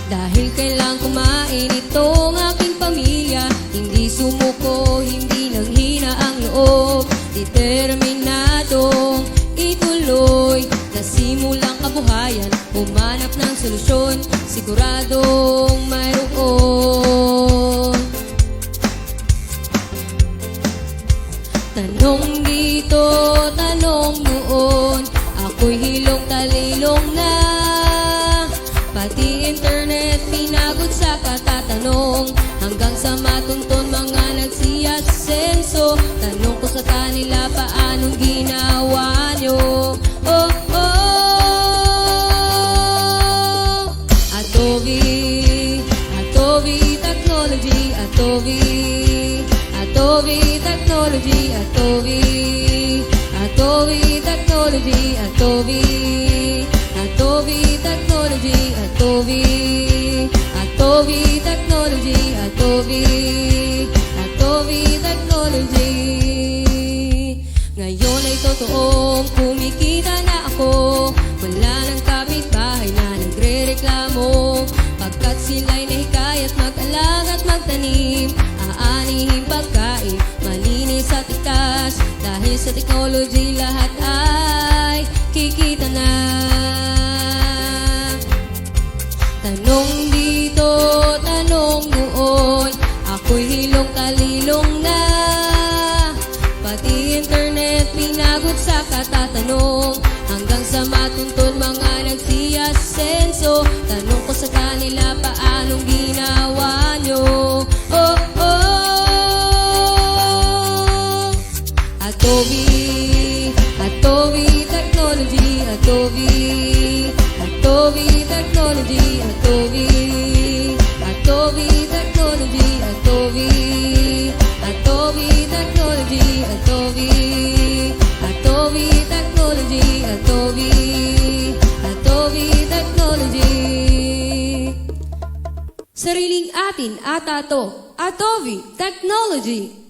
Dahil kailang kumain itong aking pamilya, hindi sumuko, hindi nanghina ang loob, determinadong ituloy nasimulang kabuhayan, humanap ng solusyon, siguradong mayroon. Tanong dito, tanong noon, ako'y hilong talilong na. Pati internet pinagod sa katatanong, hanggang sa matuntun mga nagsiyasenso. Tanong ko sa kanila, paanong ginawa nyo? Oh, oh. Adobe, Adobe Technology, Adobe, Adobe Technology, Adobe, Adobe Technology, Adobe, Adobe Technology, Adobe, Adobe Technology, Adobe, Adobe Technology. Ngayon ay totoong kumikita na ako, wala nang kapitbahay na nagre-reklamo, pagkat sila'y nahikayat mag-alag at magtanim, aanihin pagkain, malinis at ikas, dahil sa technology lahat ay kikita na. Tanong dito, tanong noon, ako'y hilong kalilong na. Pati internet pinagod sa katatanong, hanggang sa matuntun mga nagsiyasenso. Tanong ko sa kanila, paanong ginawa nyo? Oh, oh. Adobe, Adobe Technology, Adobe, Adobe Technology, Adobe, Adobe Technology, Adobe, Adobe Technology, Adobe, Adobe Technology, Adobe, Adobe Technology. Sariling atin ata to, Adobe Technology.